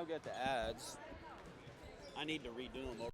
I've got the ads. I need to redo them.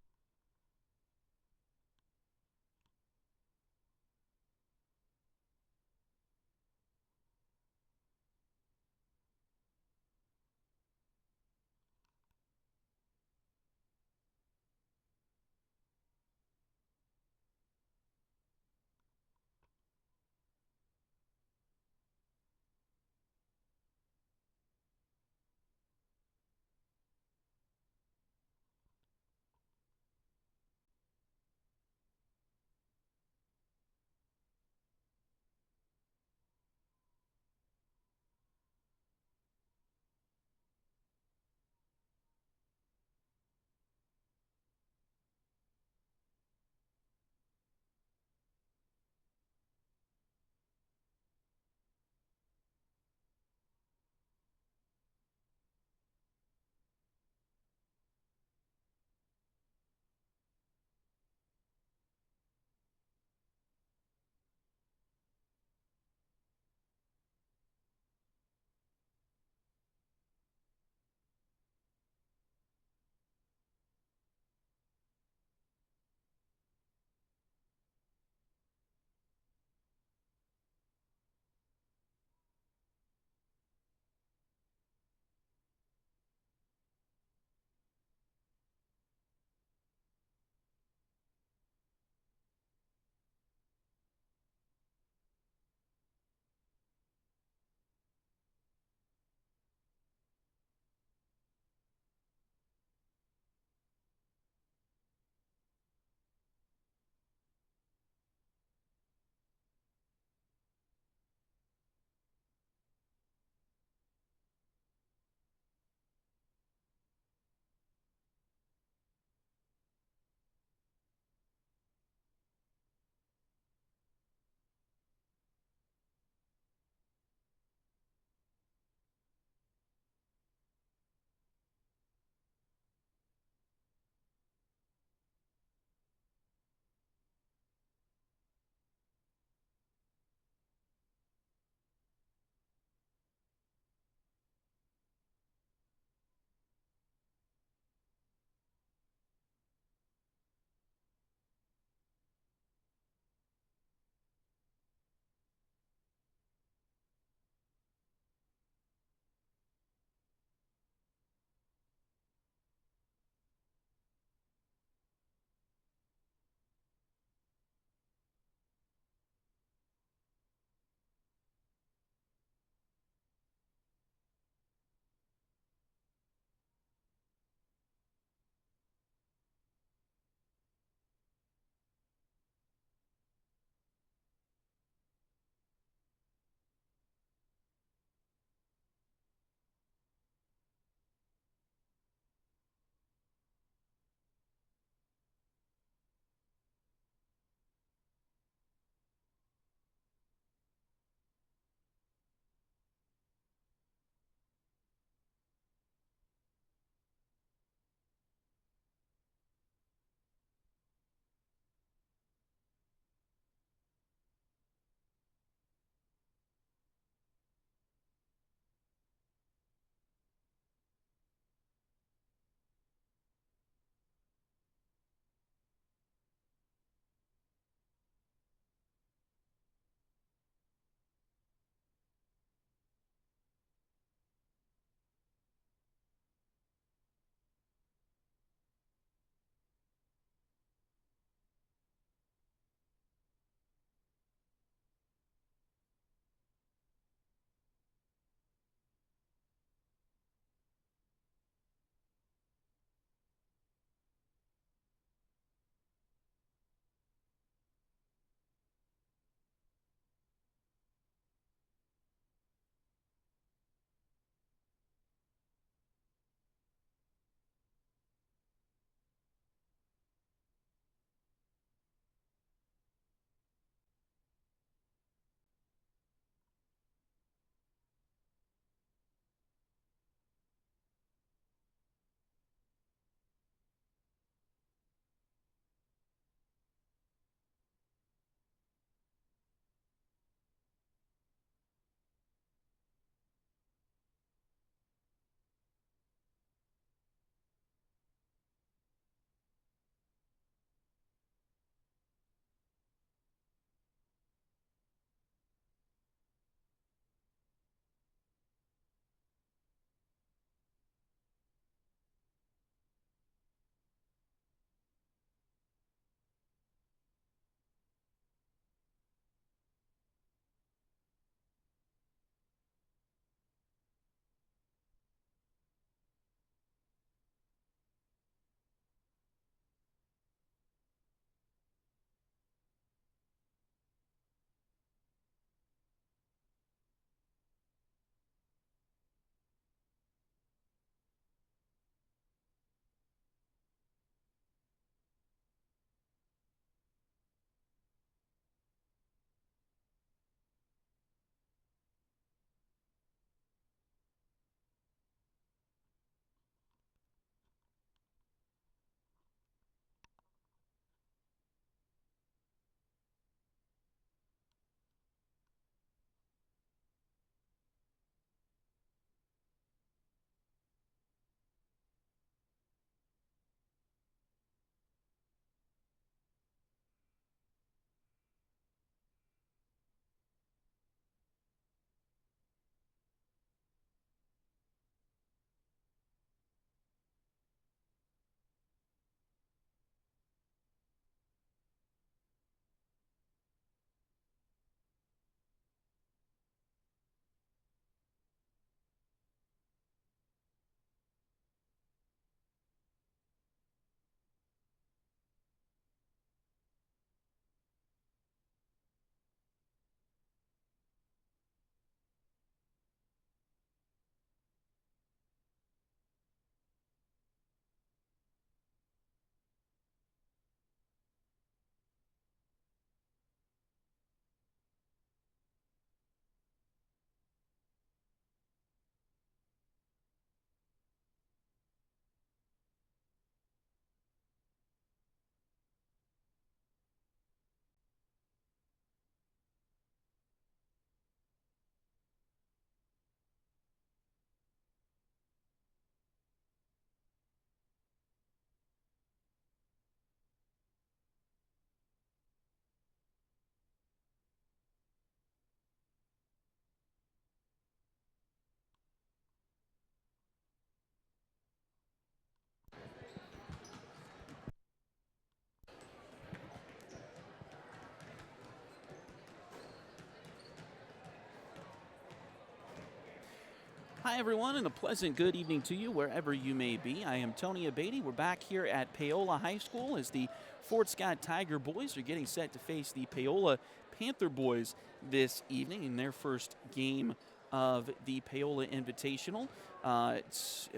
Hi, everyone, and a pleasant good evening to you wherever you may be. I am Tony Abatey. We're back here at Paola High School as the Fort Scott Tiger boys are getting set to face the Paola Panther boys this evening in their first game of the Paola Invitational. It's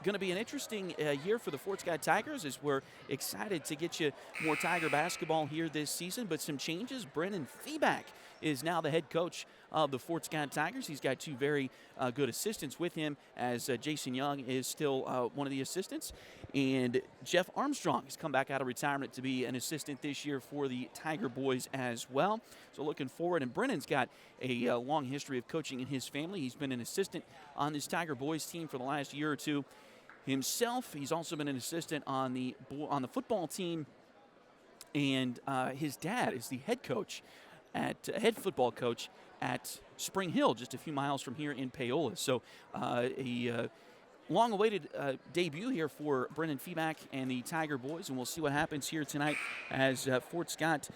going to be an interesting year for the Fort Scott Tigers as we're excited to get you more Tiger basketball here this season, but some changes. Brennan Feeback is now the head coach of the Fort Scott Tigers. He's got two very good assistants with him, as Jason Young is still one of the assistants. And Jeff Armstrong has come back out of retirement to be an assistant this year for the Tiger boys as well. So looking forward. And Brennan's got a long history of coaching in his family. He's been an assistant on this Tiger boys team for the last year or two himself. He's also been an assistant on the football team, and his dad is the head football coach at Spring Hill, just a few miles from here in Paola. So a long-awaited debut here for Brennan Feeback and the Tiger boys, and we'll see what happens here tonight as Fort Scott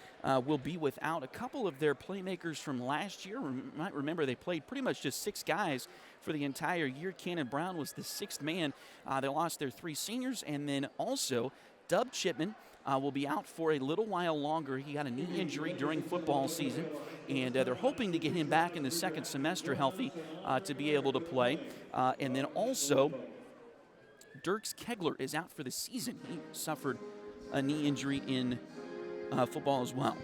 will be without a couple of their playmakers from last year. You might remember they played pretty much just six guys for the entire year. Cannon Brown was the sixth man. They lost their three seniors, and then also Dub Chipman will be out for a little while longer. He got a knee injury during football season, and they're hoping to get him back in the second semester healthy to be able to play. And then also, Dirks Kegler is out for the season. He suffered a knee injury in football as well.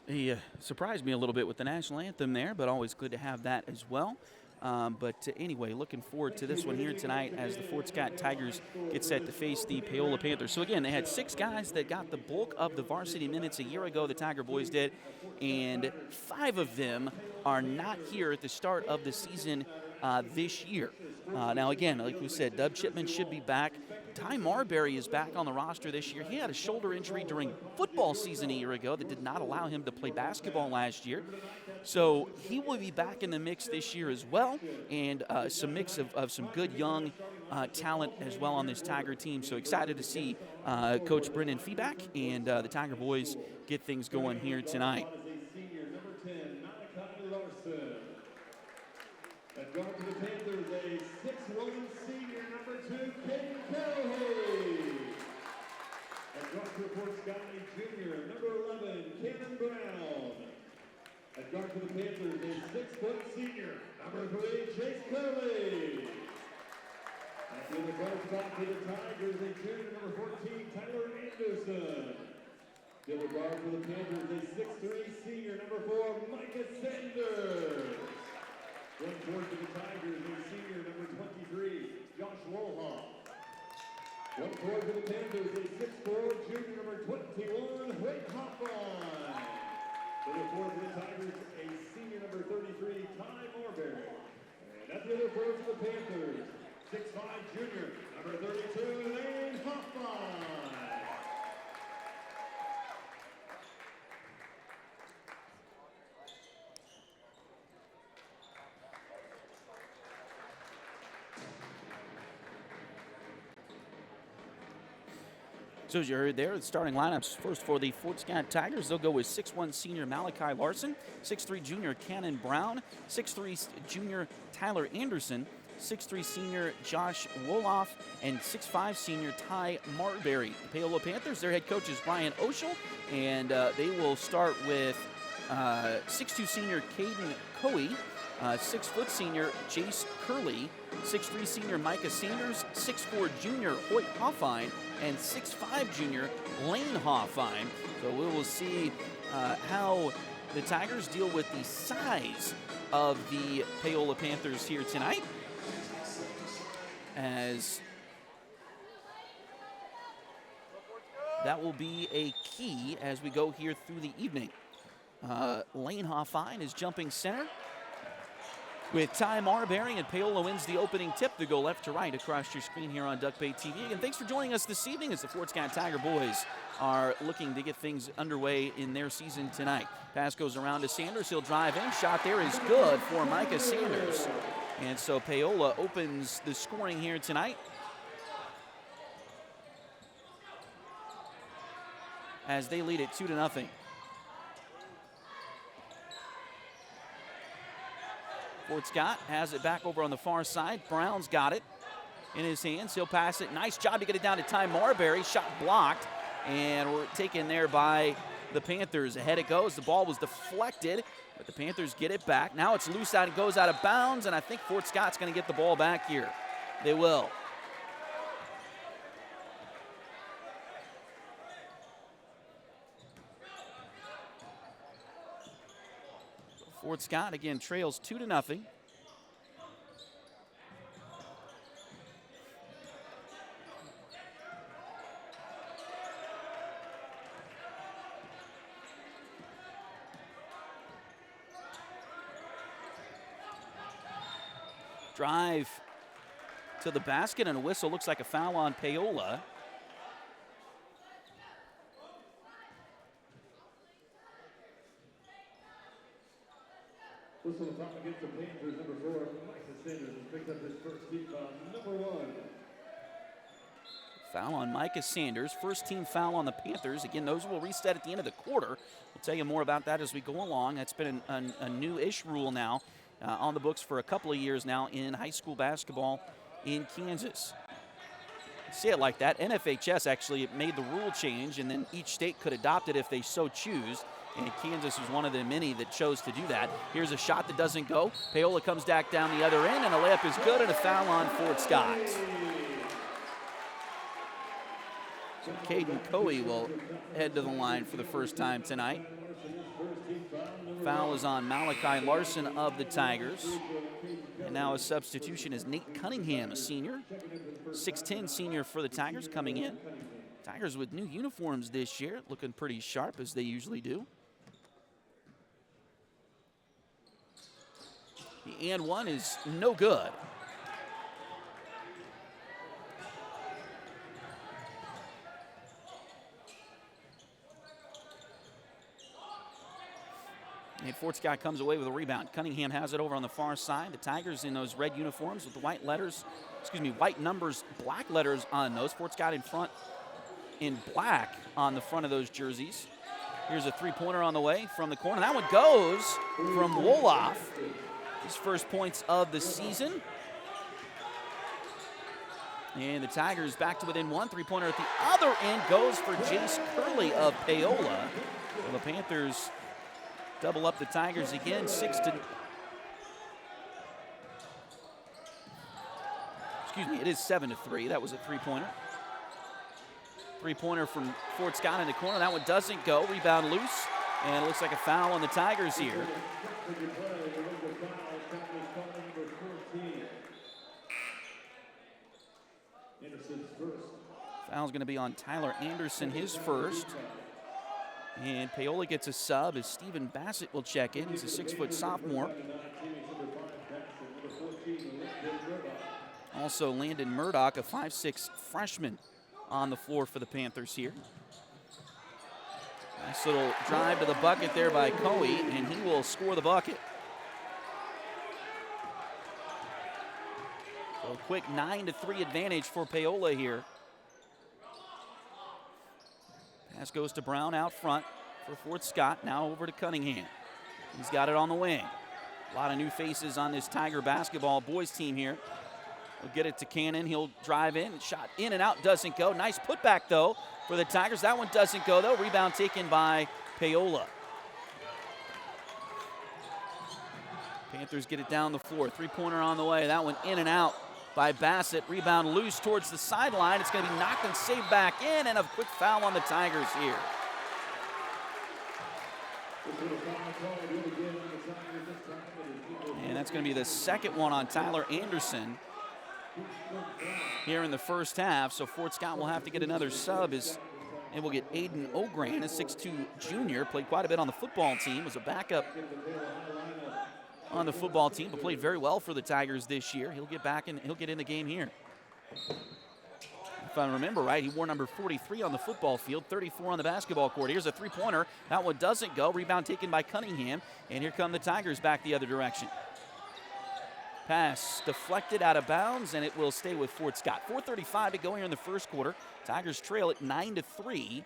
He surprised me a little bit with the national anthem there, but always good to have that as well. But anyway, looking forward to this one here tonight as the Fort Scott Tigers get set to face the Paola Panthers. So again, they had six guys that got the bulk of the varsity minutes a year ago, the Tiger boys did, and five of them are not here at the start of the season this year. Now again, like we said, Dub Chipman should be back. Ty Marbury is back on the roster this year. He had a shoulder injury during football season a year ago that did not allow him to play basketball last year. So he will be back in the mix this year as well, and some mix of some good young talent as well on this Tiger team. So excited to see Coach Brennan Feeback and the Tiger boys get things going here tonight. At guard for the Panthers, a 6'1" senior, number 2, Caden Callahay. At guard for Fort Scott, a junior, number 11, Cannon Brown. At guard for the Panthers, a 6-foot senior, number 3, Chase Curley. At the guard spot for the Tigers, a junior, number 14, Tyler Anderson. To the guard for the Panthers, a 6'3" senior, number 4, Micah Sanders. Going forward for the Tigers, a senior, number 23, Josh Wolhoff. Going forward for the Panthers, a 6'4", junior, number 21, Wade Hoffman. Going forward for the Tigers, a senior, number 33, Ty Marbury. And at the other forward for the Panthers, 6'5", junior, number 32, Lane Hoffman. So as you heard there, the starting lineups first for the Fort Scott Tigers. They'll go with 6'1" senior Malachi Larson, 6'3" junior Cannon Brown, 6'3" junior Tyler Anderson, 6'3" senior Josh Woloff, and 6'5" senior Ty Marbury. The Paola Panthers, their head coach is Brian Oshel, and they will start with 6'2" senior Caden Coey, 6 foot senior Jace Curley, 6'3" senior Micah Sanders, 6'4" junior Hoyt Hoffine, and 6'5" junior Lane Hoffine. So we will see how the Tigers deal with the size of the Paola Panthers here tonight, as that will be a key as we go here through the evening. Lane Hoffine is jumping center with Ty Marbury, and Paola wins the opening tip to go left to right across your screen here on Duck Bay TV. And thanks for joining us this evening as the Fort Scott Tiger boys are looking to get things underway in their season tonight. Pass goes around to Sanders. He'll drive in. Shot there is good for Micah Sanders. And so Paola opens the scoring here tonight, as they lead it 2-0. Fort Scott has it back over on the far side. Brown's got it in his hands. He'll pass it. Nice job to get it down to Ty Marbury. Shot blocked, and we're taken there by the Panthers. Ahead it goes. The ball was deflected, but the Panthers get it back. Now it's loose out and goes out of bounds, and I think Fort Scott's going to get the ball back here. They will. Fort Scott again trails 2-0. Drive to the basket, and a whistle. Looks like a foul on Paola. Whistle foul against the Panthers, number 4, Micah Sanders has picked up his first team foul, number 1. Foul on Micah Sanders. First team foul on the Panthers. Again, those will reset at the end of the quarter. We'll tell you more about that as we go along. That's been a new-ish rule now on the books for a couple of years now in high school basketball in Kansas. See it like that. NFHS actually made the rule change, and then each state could adopt it if they so choose. And Kansas was one of the many that chose to do that. Here's a shot that doesn't go. Paola comes back down the other end, and a layup is good, and a foul on Fort Scott. So Caden Coey will head to the line for the first time tonight. Foul is on Malachi Larson of the Tigers. And now a substitution is Nate Cunningham, a senior. 6'10" senior for the Tigers coming in. Tigers with new uniforms this year, looking pretty sharp as they usually do. The and one is no good. And Fort Scott comes away with a rebound. Cunningham has it over on the far side. The Tigers in those red uniforms with the white letters, white numbers, black letters on those. Fort Scott in front in black on the front of those jerseys. Here's a three-pointer on the way from the corner. That one goes from Woloff. His first points of the season. And the Tigers back to within one. Three-pointer at the other end goes for Jace Curley of Paola. Well, the Panthers double up the Tigers again, 6-. It is 7-3. That was a three-pointer. Three-pointer from Fort Scott in the corner. That one doesn't go. Rebound loose. And it looks like a foul on the Tigers here. Foul's going to be on Tyler Anderson, his first. And Paola gets a sub as Stephen Bassett will check in. He's a 6-foot sophomore. Also Landon Murdoch, a 5'6" freshman, on the floor for the Panthers here. Nice little drive to the bucket there by Coey, and he will score the bucket. So a quick 9-3 advantage for Paola here. Pass goes to Brown out front for Fort Scott. Now over to Cunningham. He's got it on the wing. A lot of new faces on this Tiger basketball boys team here We'll get it to Cannon. He'll drive in. Shot in and out. Doesn't go. Nice putback, though, for the Tigers. That one doesn't go, though. Rebound taken by Paola. Panthers get it down the floor. Three-pointer on the way. That one in and out by Bassett. Rebound loose towards the sideline. It's going to be knocked and saved back in, and a quick foul on the Tigers here. And that's going to be the second one on Tyler Anderson here in the first half. So Fort Scott will have to get another sub, and we'll get Aiden Ogran, a 6'2 junior, played quite a bit on the football team, was a backup on the football team, but played very well for the Tigers this year. He'll get back and he'll get in the game here. If I remember right, he wore number 43 on the football field, 34 on the basketball court. Here's a three-pointer. That one doesn't go. Rebound taken by Cunningham, and here come the Tigers back the other direction. Pass deflected out of bounds, and it will stay with Fort Scott. 4:35 to go here in the first quarter. Tigers trail at 9-3.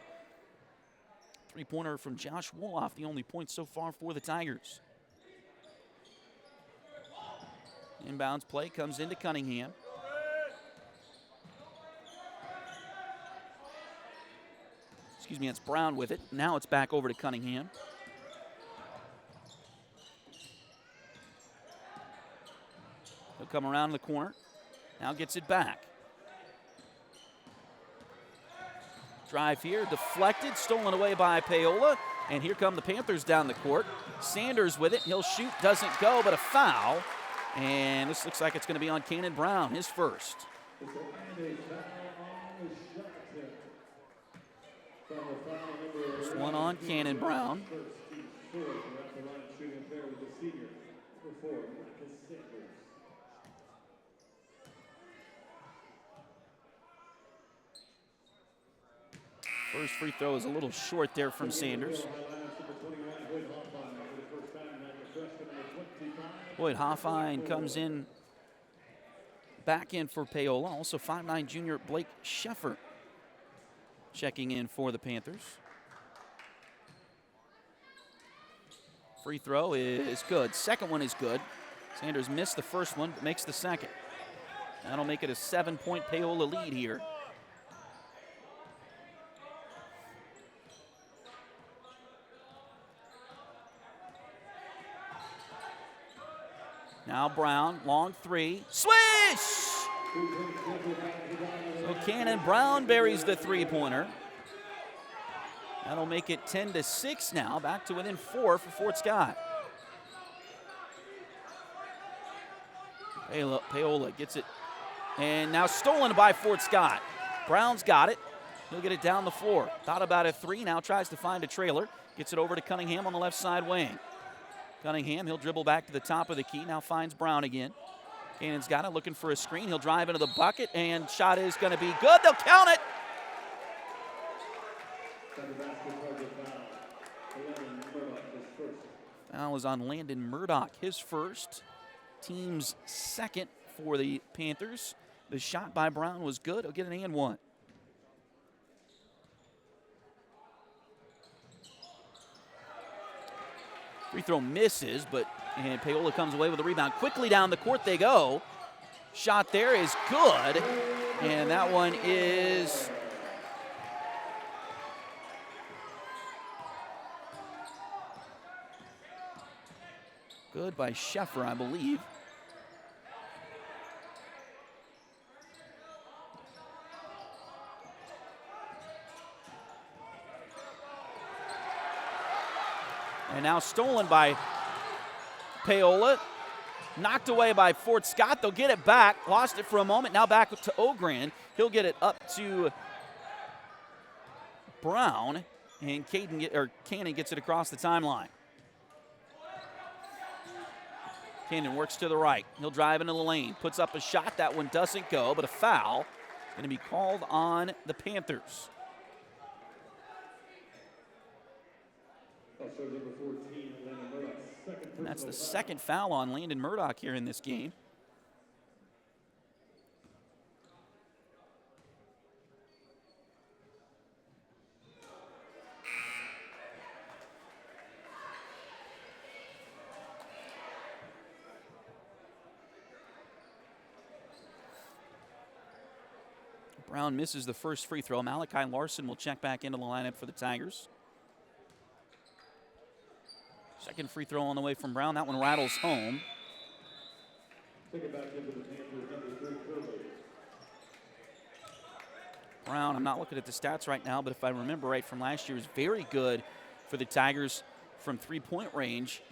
Three-pointer from Josh Woloff, the only point so far for the Tigers. Inbounds play comes into Cunningham. Excuse me, it's Brown with it. Now it's back over to Cunningham. He'll come around the corner. Now gets it back. Drive here, deflected, stolen away by Paola. And here come the Panthers down the court. Sanders with it. He'll shoot, doesn't go, but a foul. And this looks like it's going to be on Cannon Brown, his first. First one on Cannon Brown. First free throw is a little short there from Sanders. Boyd Hoffine comes in, back in for Paola. Also 5'9 junior Blake Sheffer checking in for the Panthers. Free throw is good. Second one is good. Sanders missed the first one, but makes the second. That'll make it a 7-point Paola lead here. Now Brown, long three, swish! So Cannon Brown buries the three-pointer. That'll make it 10-6 now, back to within 4 for Fort Scott. Paola gets it, and now stolen by Fort Scott. Brown's got it. He'll get it down the floor. Thought about a three, now tries to find a trailer. Gets it over to Cunningham on the left side wing. Cunningham, he'll dribble back to the top of the key, now finds Brown again. Cannon's got it, looking for a screen. He'll drive into the bucket, and shot is going to be good. They'll count it. Foul is on Landon Murdoch, his first. Team's second for the Panthers. The shot by Brown was good. He'll get an and one. Free throw misses, and Paola comes away with a rebound. Quickly down the court they go. Shot there is good, and that one is good by Sheffer, I believe. And now stolen by Paola. Knocked away by Fort Scott. They'll get it back. Lost it for a moment. Now back to Ogran. He'll get it up to Brown. And Cannon gets it across the timeline. Cannon works to the right. He'll drive into the lane. Puts up a shot. That one doesn't go, but a foul is going to be called on the Panthers. And that's the second foul on Landon Murdoch here in this game. Brown misses the first free throw. Malachi Larson will check back into the lineup for the Tigers. Second free throw on the way from Brown. That one rattles home. Take it back into the Panthers, number 3, Curley. Brown, I'm not looking at the stats right now, but if I remember right from last year, was very good for the Tigers from three-point range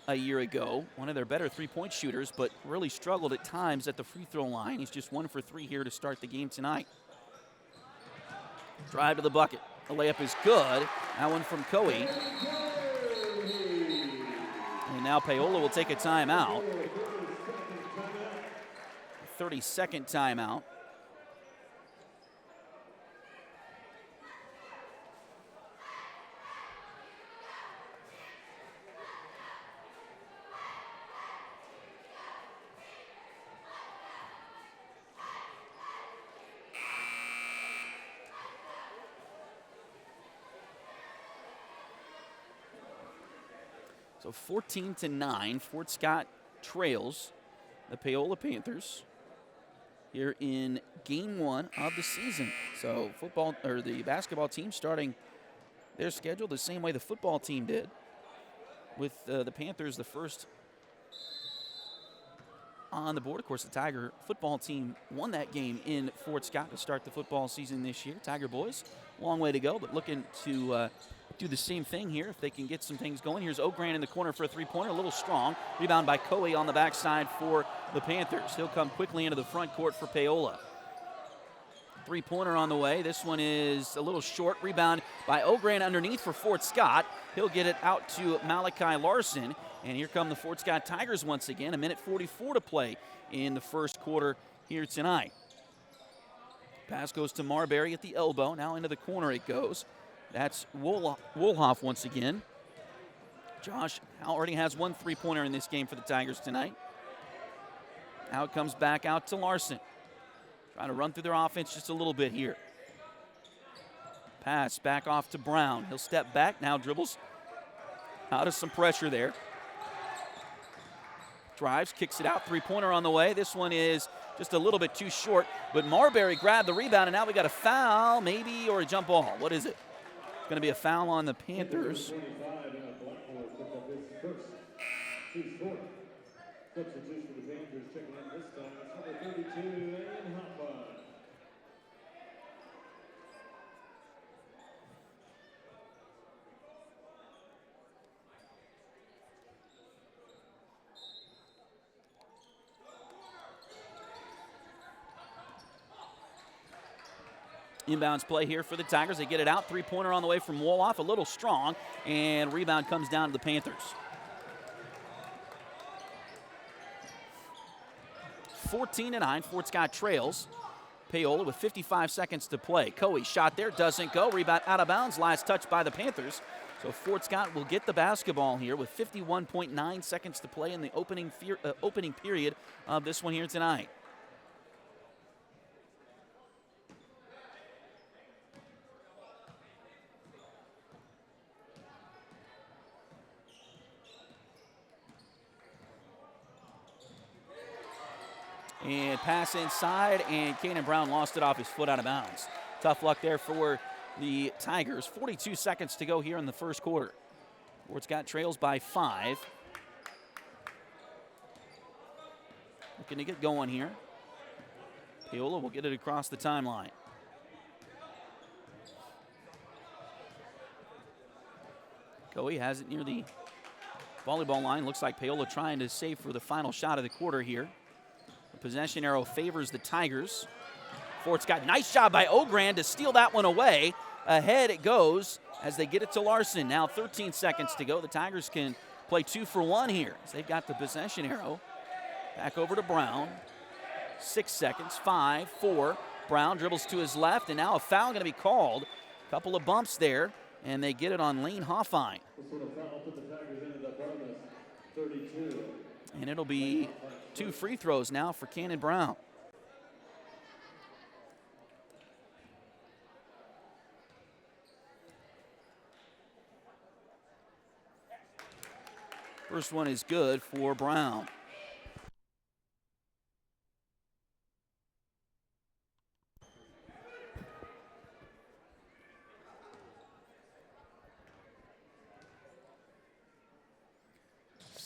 a year ago. One of their better three-point shooters, but really struggled at times at the free throw line. He's just 1 for 3 here to start the game tonight. Drive to the bucket. The layup is good. That one from Coe. And now Paola will take a timeout. 30-second timeout. So 14-9, Fort Scott trails the Paola Panthers here in game 1 of the season. So the basketball team starting their schedule the same way the football team did, with the Panthers the first on the board. Of course, the Tiger football team won that game in Fort Scott to start the football season this year. Tiger boys, long way to go, but looking to do the same thing here if they can get some things going. Here's Ogran in the corner for a three-pointer, a little strong. Rebound by Coe on the backside for the Panthers. He'll come quickly into the front court for Paola. Three-pointer on the way. This one is a little short. Rebound by Ogran underneath for Fort Scott. He'll get it out to Malachi Larson. And here come the Fort Scott Tigers once again. 1:44 to play in the first quarter here tonight. Pass goes to Marbury at the elbow. Now into the corner it goes. That's Wolhoff once again. Josh already has 1 three-pointer in this game for the Tigers tonight. Now it comes back out to Larson. Trying to run through their offense just a little bit here. Pass back off to Brown. He'll step back, now dribbles out of some pressure there. Drives, kicks it out, three-pointer on the way. This one is just a little bit too short, but Marbury grabbed the rebound, and now we got a foul, maybe, or a jump ball. What is it? It's going to be a foul on the Panthers. Substitution for the Panthers checking in this time. It's number 32, and Hoppa. Inbounds play here for the Tigers. They get it out. Three-pointer on the way from Woloff, a little strong, and rebound comes down to the Panthers. 14-9, Fort Scott trails. Paola with 55 seconds to play. Coe shot there, doesn't go. Rebound out of bounds. Last touch by the Panthers. So Fort Scott will get the basketball here with 51.9 seconds to play in the opening period of this one here tonight. And pass inside, and Kanan Brown lost it off his foot out of bounds. Tough luck there for the Tigers. 42 seconds to go here in the first quarter. Fort Scott trails by 5. Looking to get going here. Paola will get it across the timeline. Coe has it near the volleyball line. Looks like Paola trying to save for the final shot of the quarter here. The possession arrow favors the Tigers. Fort Scott, nice job by Ogran to steal that one away. Ahead it goes as they get it to Larson. Now 13 seconds to go. The Tigers can play 2 for 1 here as they've got the possession arrow. Back over to Brown. 6 seconds, 5, 4. Brown dribbles to his left, and now a foul going to be called. Couple of bumps there, and they get it on Lane Hoffine. And it'll be 2 free throws now for Cannon Brown. First one is good for Brown.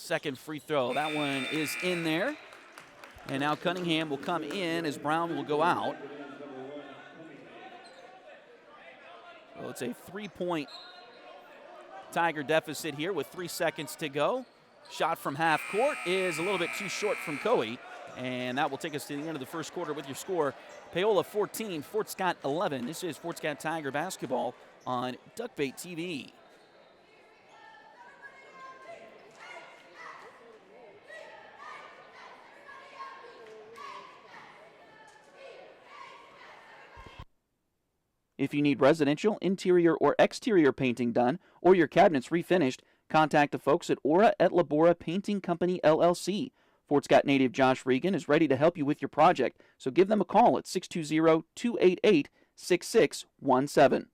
Second free throw. That one is in there. And now Cunningham will come in as Brown will go out. So it's a 3-point Tiger deficit here with 3 seconds to go. Shot from half court is a little bit too short from Coe. And that will take us to the end of the first quarter with your score. Paola 14, Fort Scott 11. This is Fort Scott Tiger basketball on Duckbait TV. If you need residential, interior, or exterior painting done, or your cabinets refinished, contact the folks at Aura et Labora Painting Company, LLC. Fort Scott native Josh Regan is ready to help you with your project, so give them a call at 620-288-6617.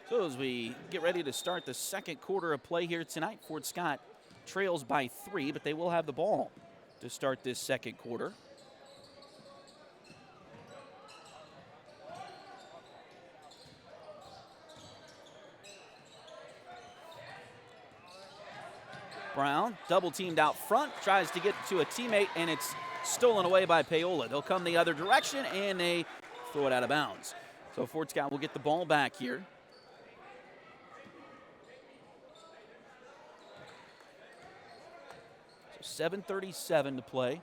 So as we get ready to start the second quarter of play here tonight, Fort Scott trails by 3, but they will have the ball to start this second quarter. Brown, double teamed out front, tries to get to a teammate, and it's stolen away by Paola. They'll come the other direction, and they throw it out of bounds. So Fort Scott will get the ball back here. So 7:37 to play.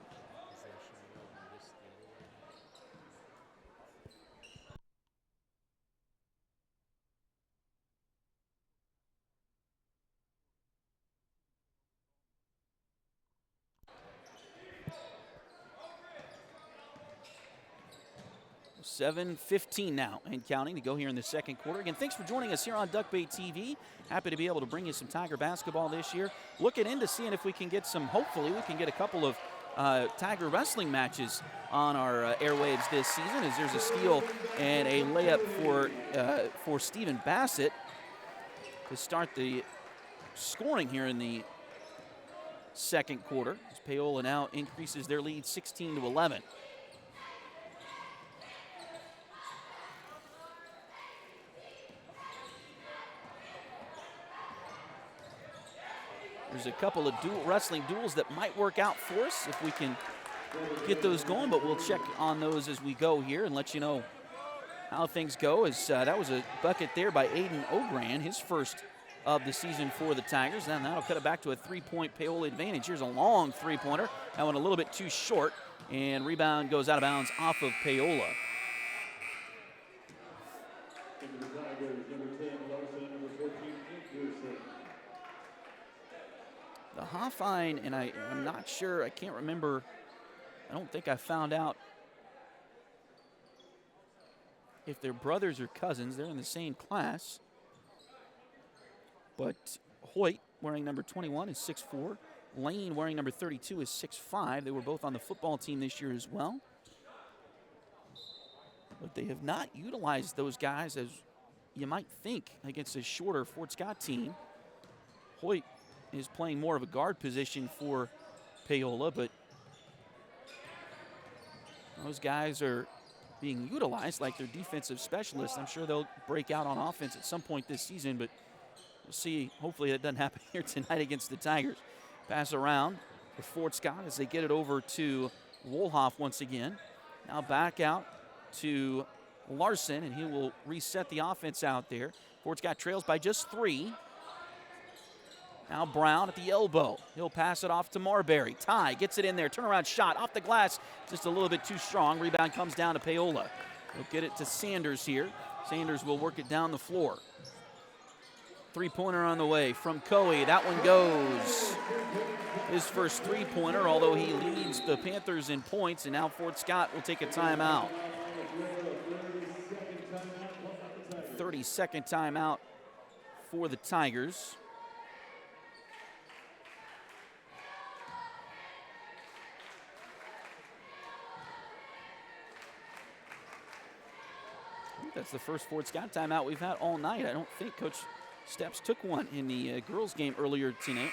$7:15 now and counting to go here in the second quarter. Again, thanks for joining us here on Duckbait TV. Happy to be able to bring you some Tiger basketball this year. Looking into seeing if we can get some, hopefully we can get a couple of Tiger wrestling matches on our airwaves this season, as there's a steal and a layup for Stephen Bassett to start the scoring here in the second quarter. As Paola now increases their lead 16-11. There's a couple of wrestling duels that might work out for us if we can get those going, but we'll check on those as we go here and let you know how things go. As that was a bucket there by Aiden Ogran, his first of the season for the Tigers. And that'll cut it back to a 3-point Paola advantage. Here's a long three-pointer. That one a little bit too short, and rebound goes out of bounds off of Paola. The Hoffine, and I'm not sure, I can't remember, I don't think I found out if they're brothers or cousins. They're in the same class. But Hoyt, wearing number 21, is 6'4". Lane, wearing number 32, is 6'5". They were both on the football team this year as well. But they have not utilized those guys as you might think against a shorter Fort Scott team. Hoyt is playing more of a guard position for Paola, but those guys are being utilized like they're defensive specialists. I'm sure they'll break out on offense at some point this season, but we'll see. Hopefully that doesn't happen here tonight against the Tigers. Pass around for Fort Scott as they get it over to Wolhoff once again. Now back out to Larson, and he will reset the offense out there. Fort Scott trails by just 3. Now Brown at the elbow. He'll pass it off to Marbury. Ty gets it in there. Turnaround shot off the glass. Just a little bit too strong. Rebound comes down to Paola. He'll get it to Sanders here. Sanders will work it down the floor. Three-pointer on the way from Coe. That one goes. His first three-pointer, although he leads the Panthers in points, and now Fort Scott will take a timeout. 30-second timeout for the Tigers. I think that's the first Fort Scott timeout we've had all night. I don't think Coach Steps took one in the girls' game earlier tonight.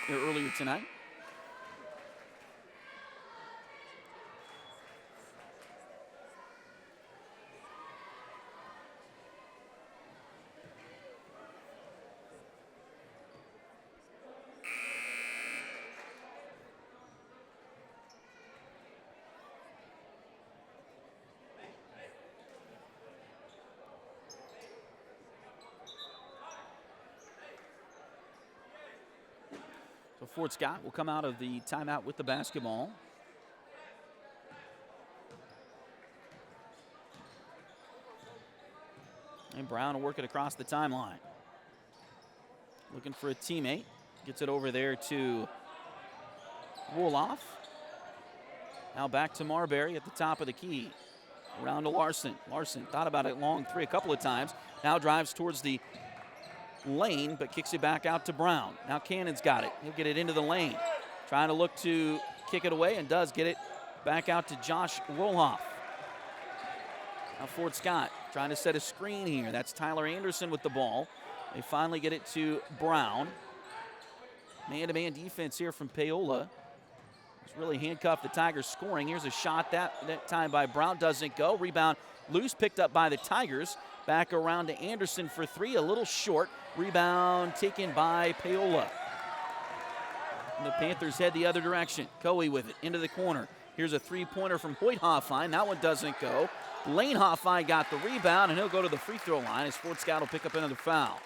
So Fort Scott will come out of the timeout with the basketball. And Brown will work it across the timeline. Looking for a teammate. Gets it over there to Wolof. Now back to Marbury at the top of the key. Around to Larson. Larson thought about it long three a couple of times. Now drives towards the lane, but kicks it back out to Brown. Now Cannon's got it. He'll get it into the lane. Trying to look to kick it away, and does get it back out to Josh Wolof. Now Fort Scott trying to set a screen here. That's Tyler Anderson with the ball. They finally get it to Brown. Man-to-man defense here from Paola. It's really handcuffed the Tigers scoring. Here's a shot that time by Brown. Doesn't go. Rebound loose, picked up by the Tigers. Back around to Anderson for three, a little short. Rebound taken by Paola. And the Panthers head the other direction. Coe with it into the corner. Here's a three-pointer from Hoyt Hoffine. That one doesn't go. Lane Hoffine got the rebound, and he'll go to the free throw line as Fort Scott will pick up another foul.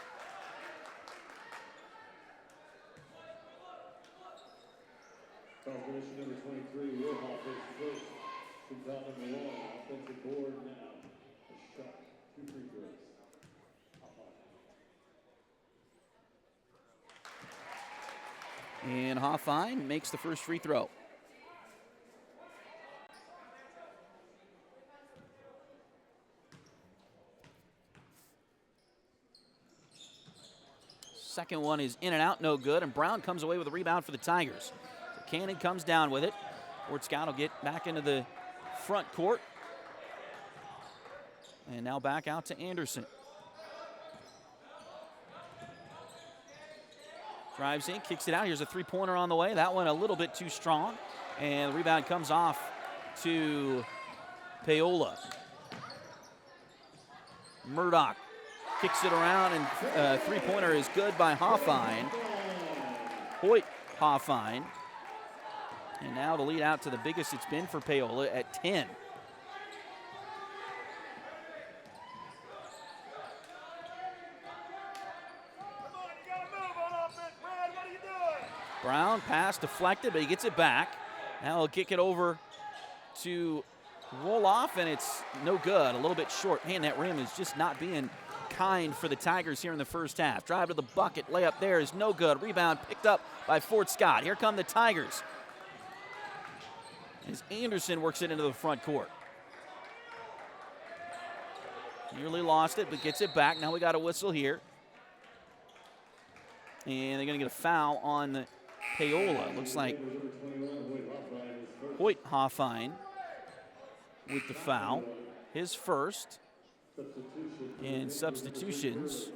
Confirmation number 23, Will Hoffman first. From top of the wall, offensive board now. A shot, 2 free throws. And Hoffine makes the first free throw. Second one is in and out, no good, and Brown comes away with a rebound for the Tigers. So Cannon comes down with it. Fort Scott will get back into the front court. And now back out to Anderson. Drives in, kicks it out. Here's a three-pointer on the way. That one a little bit too strong. And the rebound comes off to Paola. Murdoch kicks it around, and three-pointer is good by Hoffine. Hoyt Hoffine. And now the lead out to the biggest it's been for Paola at 10. Brown pass deflected, but he gets it back. Now he'll kick it over to Wolof, and it's no good. A little bit short. Man, that rim is just not being kind for the Tigers here in the first half. Drive to the bucket. Layup there is no good. Rebound picked up by Fort Scott. Here come the Tigers as Anderson works it into the front court. Nearly lost it, but gets it back. Now we got a whistle here. And they're going to get a foul on Paola. Looks like Hoyt Hoffine with the foul. His first. And substitutions.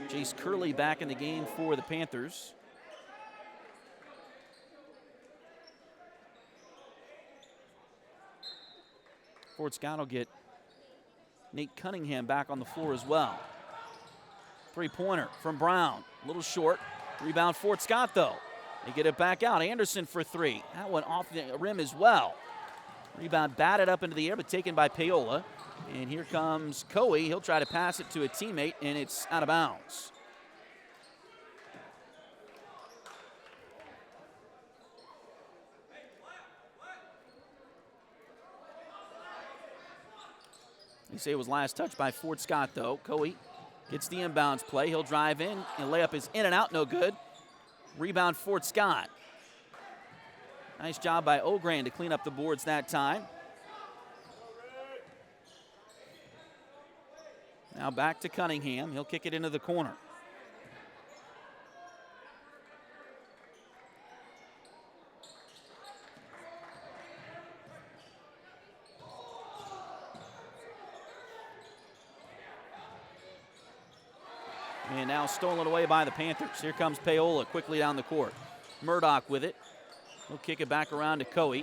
Jace Curley back in the game for the Panthers. Fort Scott will get Nate Cunningham back on the floor as well. Three-pointer from Brown. A little short. Rebound Fort Scott, though. They get it back out. Anderson for three. That went off the rim as well. Rebound batted up into the air, but taken by Paola. And here comes Coe. He'll try to pass it to a teammate, and it's out of bounds. You say it was last touched by Fort Scott, though. Coe gets the inbounds play. He'll drive in, and layup is in and out, no good. Rebound, Fort Scott. Nice job by Ogran to clean up the boards that time. Now back to Cunningham. He'll kick it into the corner. And now stolen away by the Panthers. Here comes Paola quickly down the court. Murdoch with it. He'll kick it back around to Coe.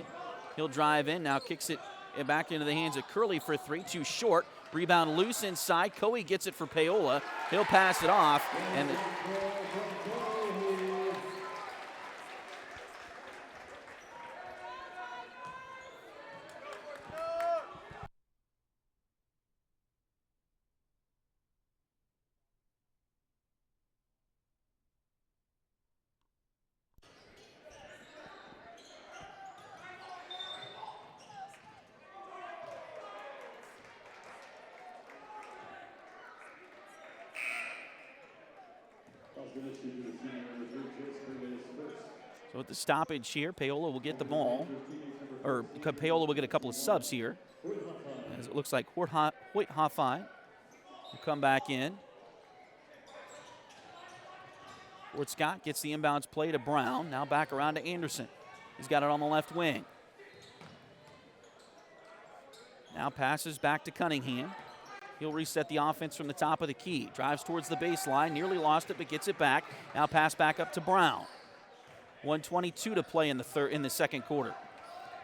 He'll drive in, now kicks it back into the hands of Curley for three. Too short. Rebound loose inside. Coe gets it for Paola. He'll pass it off. And so with the stoppage here, Paola will get the ball. Or Paola will get a couple of subs here. As it looks like Hoyt Hoffine will come back in. Fort Scott gets the inbounds play to Brown. Now back around to Anderson. He's got it on the left wing. Now passes back to Cunningham. He'll reset the offense from the top of the key. Drives towards the baseline. Nearly lost it, but gets it back. Now pass back up to Brown. 1:22 to play in the second quarter.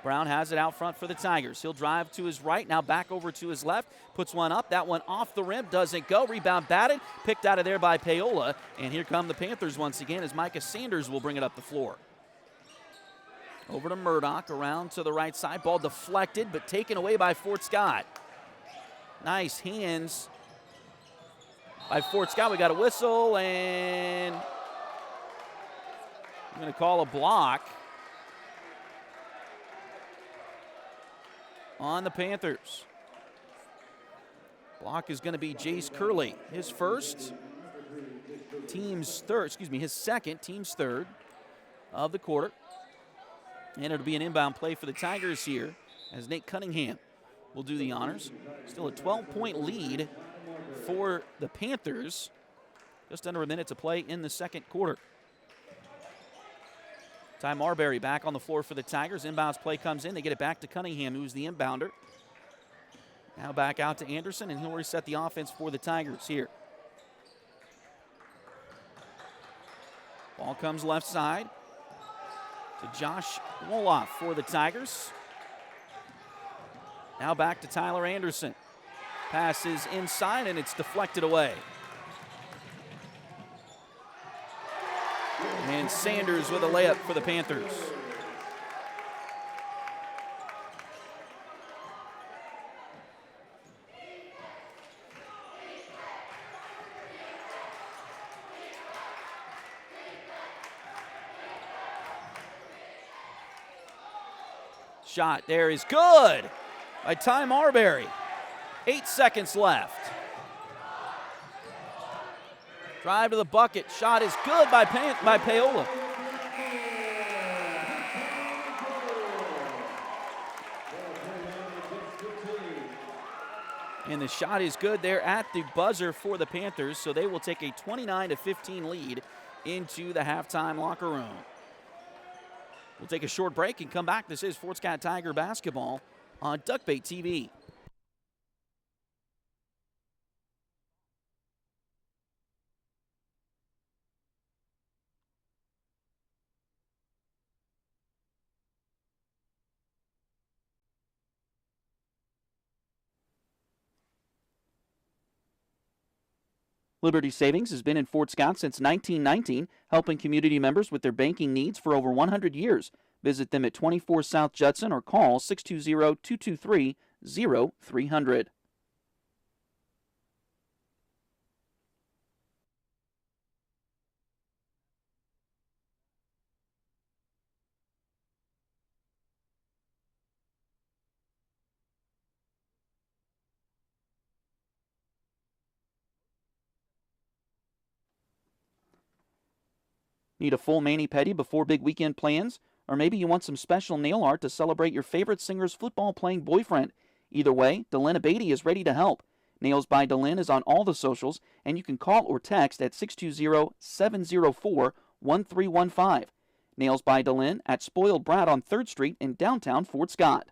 Brown has it out front for the Tigers. He'll drive to his right. Now back over to his left. Puts one up. That one off the rim. Doesn't go. Rebound batted. Picked out of there by Paola. And here come the Panthers once again as Micah Sanders will bring it up the floor. Over to Murdoch. Around to the right side. Ball deflected, but taken away by Fort Scott. Nice hands by Fort Scott. We got a whistle, and I'm going to call a block on the Panthers. Block is going to be Jace Curley. His first, team's third, his second, team's third of the quarter. And it'll be an inbound play for the Tigers here as Nate Cunningham will do the honors. Still a 12-point lead for the Panthers. Just under a minute to play in the second quarter. Ty Marbury back on the floor for the Tigers. Inbounds play comes in. They get it back to Cunningham, who's the inbounder. Now back out to Anderson, and he'll reset the offense for the Tigers here. Ball comes left side to Josh Woloff for the Tigers. Now back to Tyler Anderson. Pass is inside, and it's deflected away. And Sanders with a layup for the Panthers. Shot there is good by Ty Marbury. 8 seconds left. Drive to the bucket. Shot is good by Paola. And the shot is good there at the buzzer for the Panthers, so they will take a 29-15 lead into the halftime locker room. We'll take a short break and come back. This is Fort Scott Tiger basketball on Duckbait TV. Liberty Savings has been in Fort Scott since 1919, helping community members with their banking needs for over 100 years. Visit them at 24 South Judson or call 620-223-0300. Need a full mani-pedi before big weekend plans? Or maybe you want some special nail art to celebrate your favorite singer's football-playing boyfriend? Either way, Delina Beatty is ready to help. Nails by Delin is on all the socials, and you can call or text at 620-704-1315. Nails by Delin at Spoiled Brat on 3rd Street in downtown Fort Scott.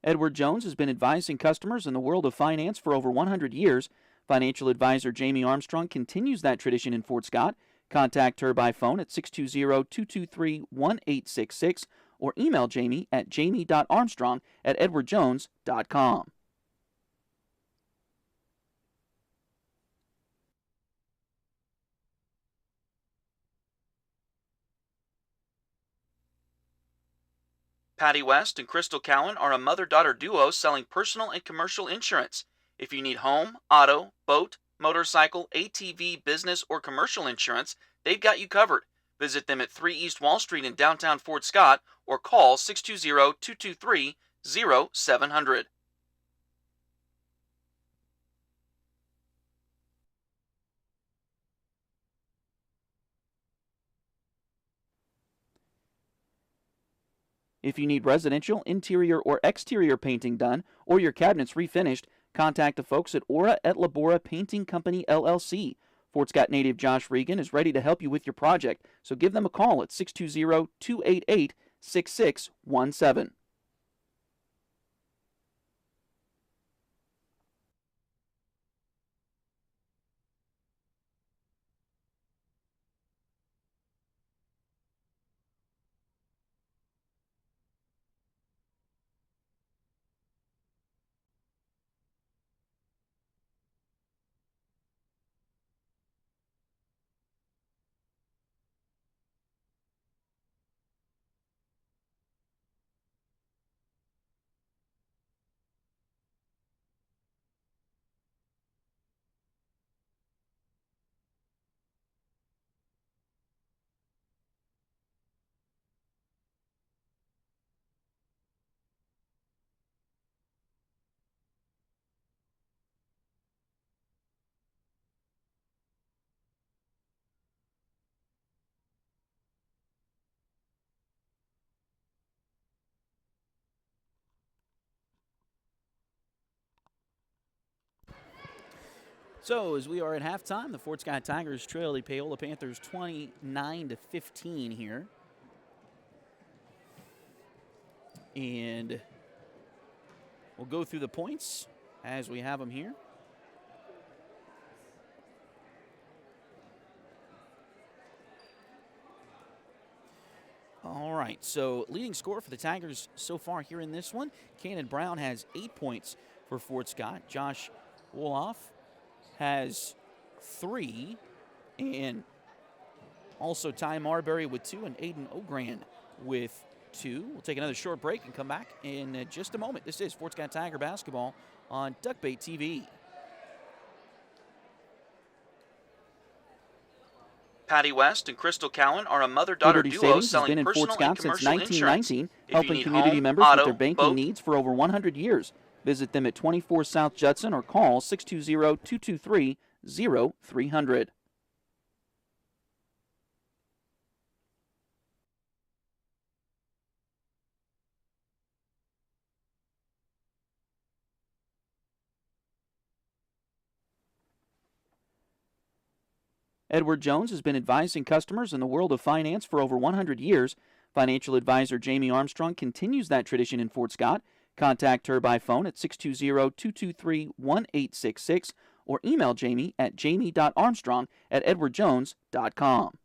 Edward Jones has been advising customers in the world of finance for over 100 years. Financial advisor Jamie Armstrong continues that tradition in Fort Scott. Contact her by phone at 620-223-1866 or email Jamie at jamie.armstrong@edwardjones.com. Patty West and Crystal Cowan are a mother-daughter duo selling personal and commercial insurance. If you need home, auto, boat, motorcycle, ATV, business, or commercial insurance, they've got you covered. Visit them at 3 East Wall Street in downtown Fort Scott or call 620-223-0700. If you need residential, interior, or exterior painting done or your cabinets refinished, contact the folks at Aura et Labora Painting Company, LLC. Fort Scott native Josh Regan is ready to help you with your project, so give them a call at 620-288-6617. So, as we are at halftime, the Fort Scott Tigers trail the Paola Panthers 29-15 here. And we'll go through the points as we have them here. All right, so leading scorer for the Tigers so far here in this one, Cannon Brown has 8 points for Fort Scott. Josh Woloff has 3, and also Ty Marbury with 2, and Aiden Ogran with 2. We'll take another short break and come back in just a moment. This is Fort Scott Tiger basketball on Duckbait TV. Patty West and Crystal Cowan are a mother-daughter duo selling personal and commercial insurance. Helping community members with their banking needs for over 100 years. Visit them at 24 South Judson or call 620-223-0300. Edward Jones has been advising customers in the world of finance for over 100 years. Financial advisor Jamie Armstrong continues that tradition in Fort Scott. Contact her by phone at 620-223-1866 or email Jamie at jamie.armstrong@edwardjones.com.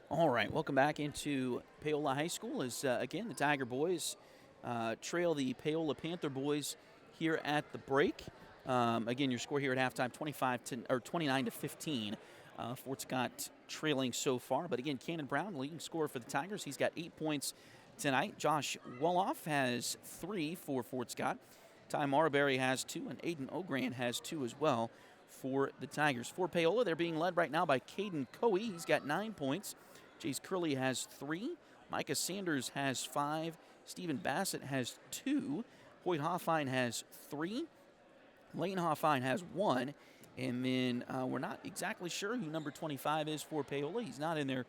All right, welcome back into Paola High School as, again, the Tiger boys trail the Paola Panther boys here at the break. Again, your score here at halftime, 29-15. Fort Scott trailing so far. But again, Cannon Brown, leading scorer for the Tigers. He's got 8 points tonight. Josh Woloff has 3 for Fort Scott. Ty Marbury has 2, and Aiden Ogran has 2 as well for the Tigers. For Paola, they're being led right now by Caden Coe. He's got 9 points. Jace Curley has 3. Micah Sanders has 5. Stephen Bassett has 2. Hoyt Hoffine has 3. Lane Hoffine has 1. And then we're not exactly sure who number 25 is for Paola. He's not in their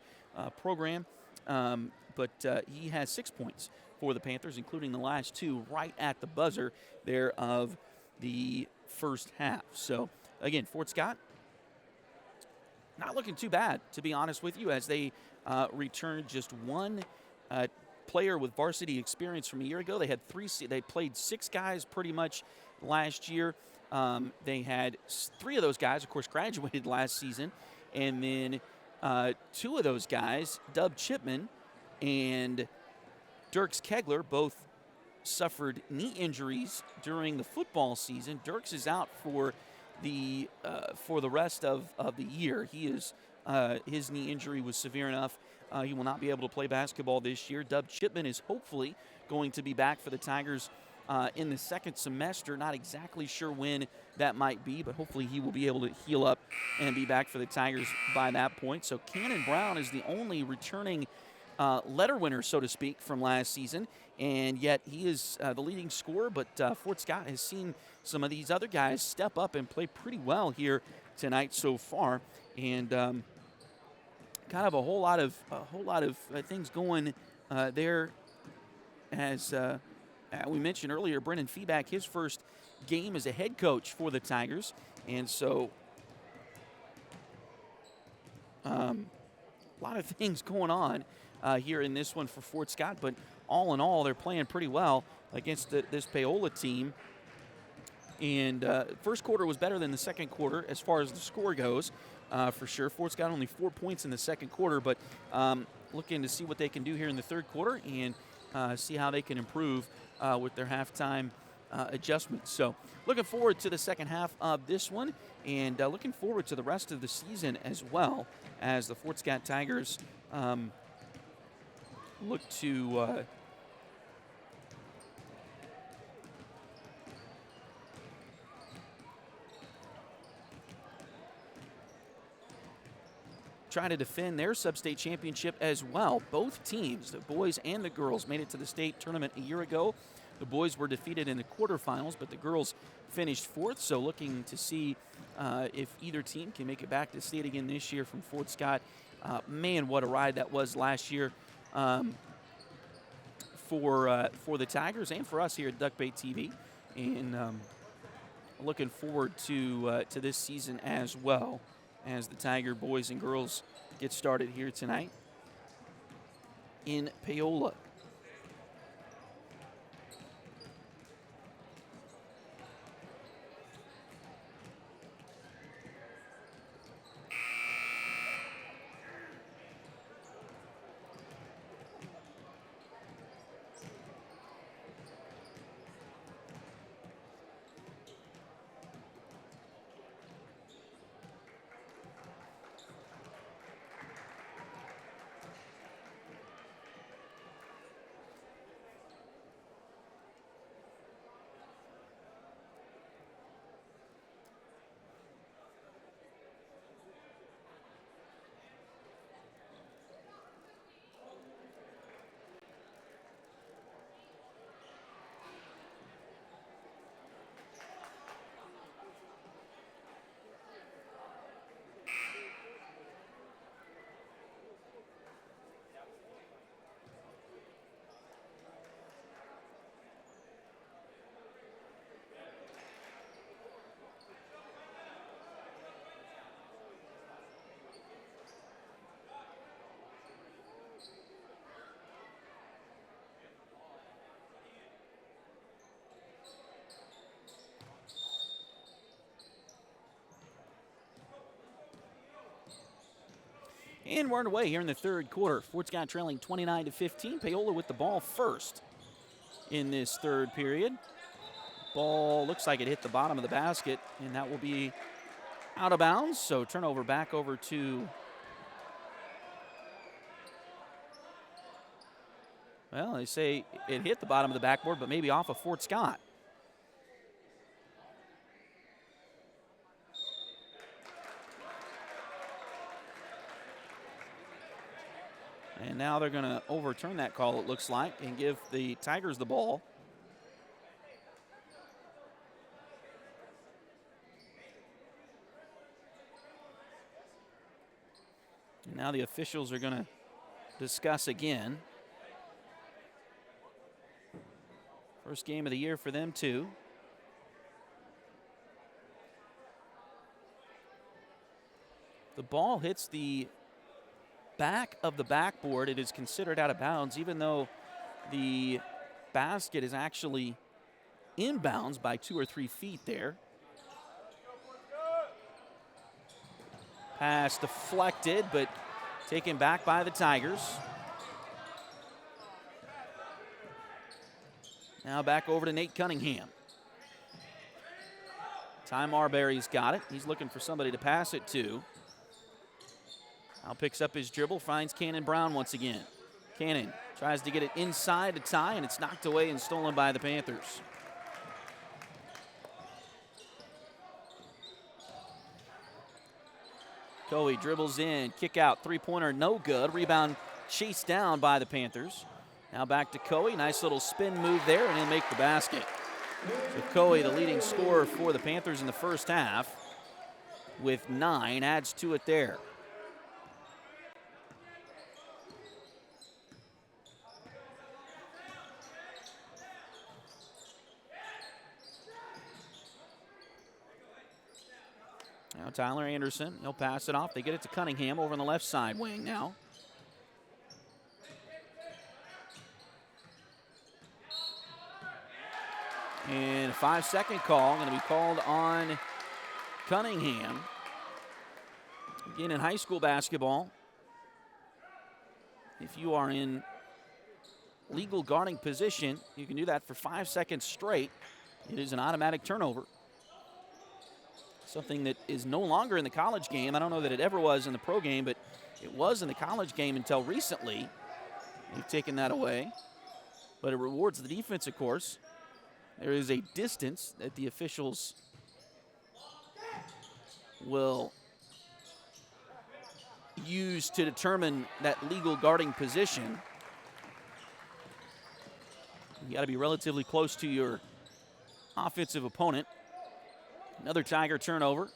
program, but he has 6 points for the Panthers, including the last 2 right at the buzzer there of the first half. So, again, Fort Scott, not looking too bad, to be honest with you, as they returned just one player with varsity experience from a year ago. They had they played 6 guys pretty much last year. They had 3 of those guys, of course, graduated last season. And then 2 of those guys, Dub Chipman and Dirks Kegler, both suffered knee injuries during the football season. Dirks is out for the rest of the year. He is his knee injury was severe enough. He will not be able to play basketball this year. Dub Chipman is hopefully going to be back for the Tigers in the second semester. Not exactly sure when that might be, but hopefully he will be able to heal up and be back for the Tigers by that point. So Cannon Brown is the only returning letter winner, so to speak, from last season, and yet he is the leading scorer. But Fort Scott has seen some of these other guys step up and play pretty well here tonight so far, and kind of a whole lot of things going there. As we mentioned earlier, Brennan Feeback, his first game as a head coach for the Tigers, and so a lot of things going on here in this one for Fort Scott, but all in all, they're playing pretty well against this Paola team. And first quarter was better than the second quarter as far as the score goes, for sure. Fort Scott only 4 points in the second quarter, but looking to see what they can do here in the third quarter and see how they can improve with their halftime adjustments. So looking forward to the second half of this one, and looking forward to the rest of the season as well, as the Fort Scott Tigers look to try to defend their sub-state championship as well. Both teams, the boys and the girls, made it to the state tournament a year ago. The boys were defeated in the quarterfinals, but the girls finished fourth. So looking to see if either team can make it back to state again this year from Fort Scott. Man, what a ride that was last year for the Tigers and for us here at Duckbait TV. And looking forward to this season as well, as the Tiger boys and girls get started here tonight in Paola. And we're underway here in the third quarter. Fort Scott trailing 29-15. Paola with the ball first in this third period. Ball looks like it hit the bottom of the basket, and that will be out of bounds. So turnover back over to, well, they say it hit the bottom of the backboard, but maybe off of Fort Scott. And now they're going to overturn that call, it looks like, and give the Tigers the ball. And now the officials are going to discuss again. First game of the year for them, too. The ball hits the back of the backboard. It is considered out of bounds, even though the basket is actually inbounds by 2 or 3 feet there. Pass deflected, but taken back by the Tigers. Now back over to Nate Cunningham. Ty Marbury's got it. He's looking for somebody to pass it to. Now picks up his dribble, finds Cannon Brown once again. Cannon tries to get it inside to Ty, and it's knocked away and stolen by the Panthers. Coey dribbles in, kick out, three-pointer, no good. Rebound chased down by the Panthers. Now back to Coey, nice little spin move there, and he'll make the basket. So Coey, the leading scorer for the Panthers in the first half, with 9, adds to it there. Now Tyler Anderson, he'll pass it off. They get it to Cunningham over on the left side wing now. And a 5-second call going to be called on Cunningham. Again, in high school basketball, if you are in legal guarding position, you can do that for 5 seconds straight. It is an automatic turnover. Something that is no longer in the college game. I don't know that it ever was in the pro game, but it was in the college game until recently. They've taken that away. But it rewards the defense, of course. There is a distance that the officials will use to determine that legal guarding position. You got to be relatively close to your offensive opponent. Another Tiger turnover.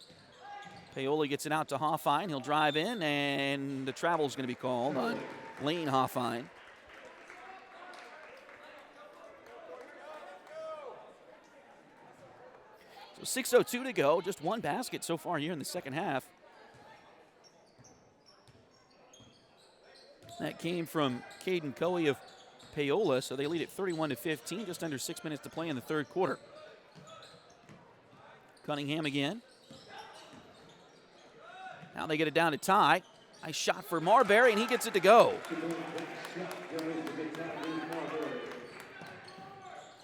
Paola gets it out to Hoffine. He'll drive in, and the travel is going to be called on Lane Hoffine. So 6:02 to go. Just one basket so far here in the second half. That came from Caden Coey of Paola, so they lead at 31-15, just under 6 minutes to play in the third quarter. Cunningham again. Now they get it down to Ty. Nice shot for Marbury, and he gets it to go.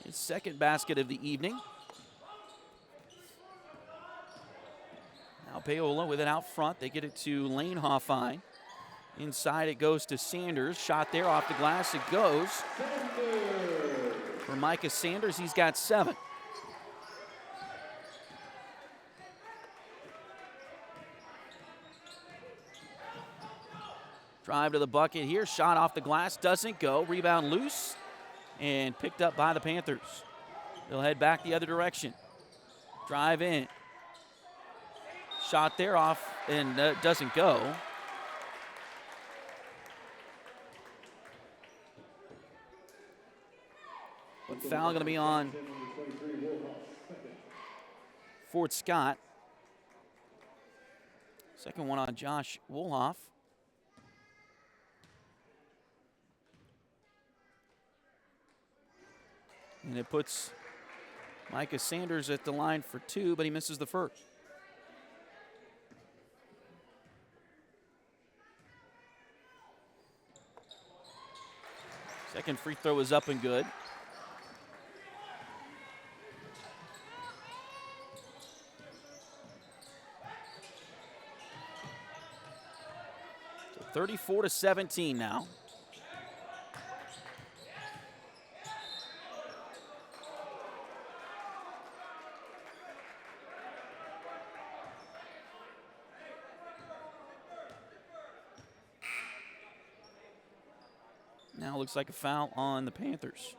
His second basket of the evening. Now Paola with it out front. They get it to Lane Hoffine. Inside it goes to Sanders. Shot there off the glass. It goes for Micah Sanders. He's got 7. Drive to the bucket here. Shot off the glass. Doesn't go. Rebound loose and picked up by the Panthers. They'll head back the other direction. Drive in. Shot there off and doesn't go. But foul going to be on Fort Scott. Second one on Josh Wolhoff. And it puts Micah Sanders at the line for 2, but he misses the first. Second free throw is up and good. So 34-17 now. Now looks like a foul on the Panthers.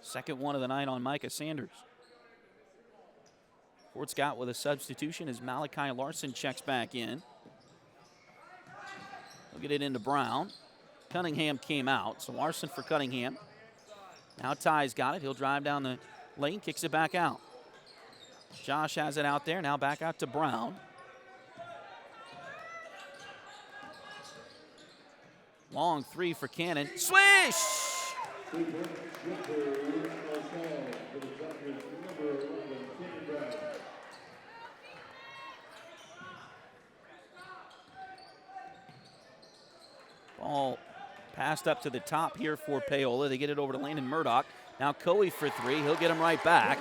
Second one of the night on Micah Sanders. Fort Scott with a substitution as Malachi Larson checks back in. He'll get it into Brown. Cunningham came out, so Larson for Cunningham. Now Ty's got it. He'll drive down the lane, kicks it back out. Josh has it out there, now back out to Brown. Long three for Cannon. Swish! Ball passed up to the top here for Paola. They get it over to Landon Murdoch. Now Coe for three. He'll get him right back.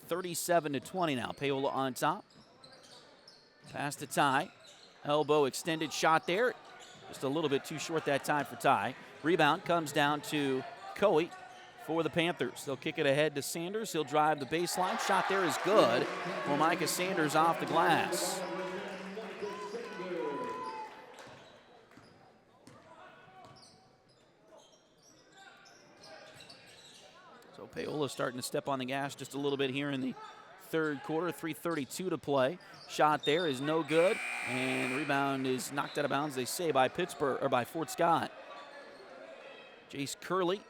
(37-20) now. Paola on top. Pass to Ty. Elbow extended shot there. Just a little bit too short that time for Ty. Rebound comes down to Coe for the Panthers. They'll kick it ahead to Sanders. He'll drive the baseline. Shot there is good for Micah Sanders off the glass. So Paola starting to step on the gas just a little bit here in the third quarter. 3:32 to play. Shot there is no good, and rebound is knocked out of bounds, they say, by Pittsburgh or by Fort Scott. Jace Curley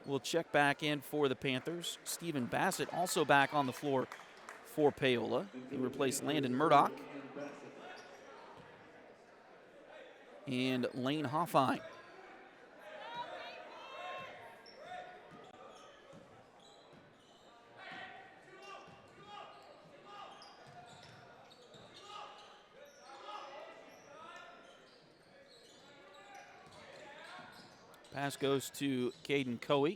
will check back in for the Panthers. Stephen Bassett also back on the floor for Paola. He replaced Landon Murdoch and Lane Hoffine. Pass goes to Caden Coe.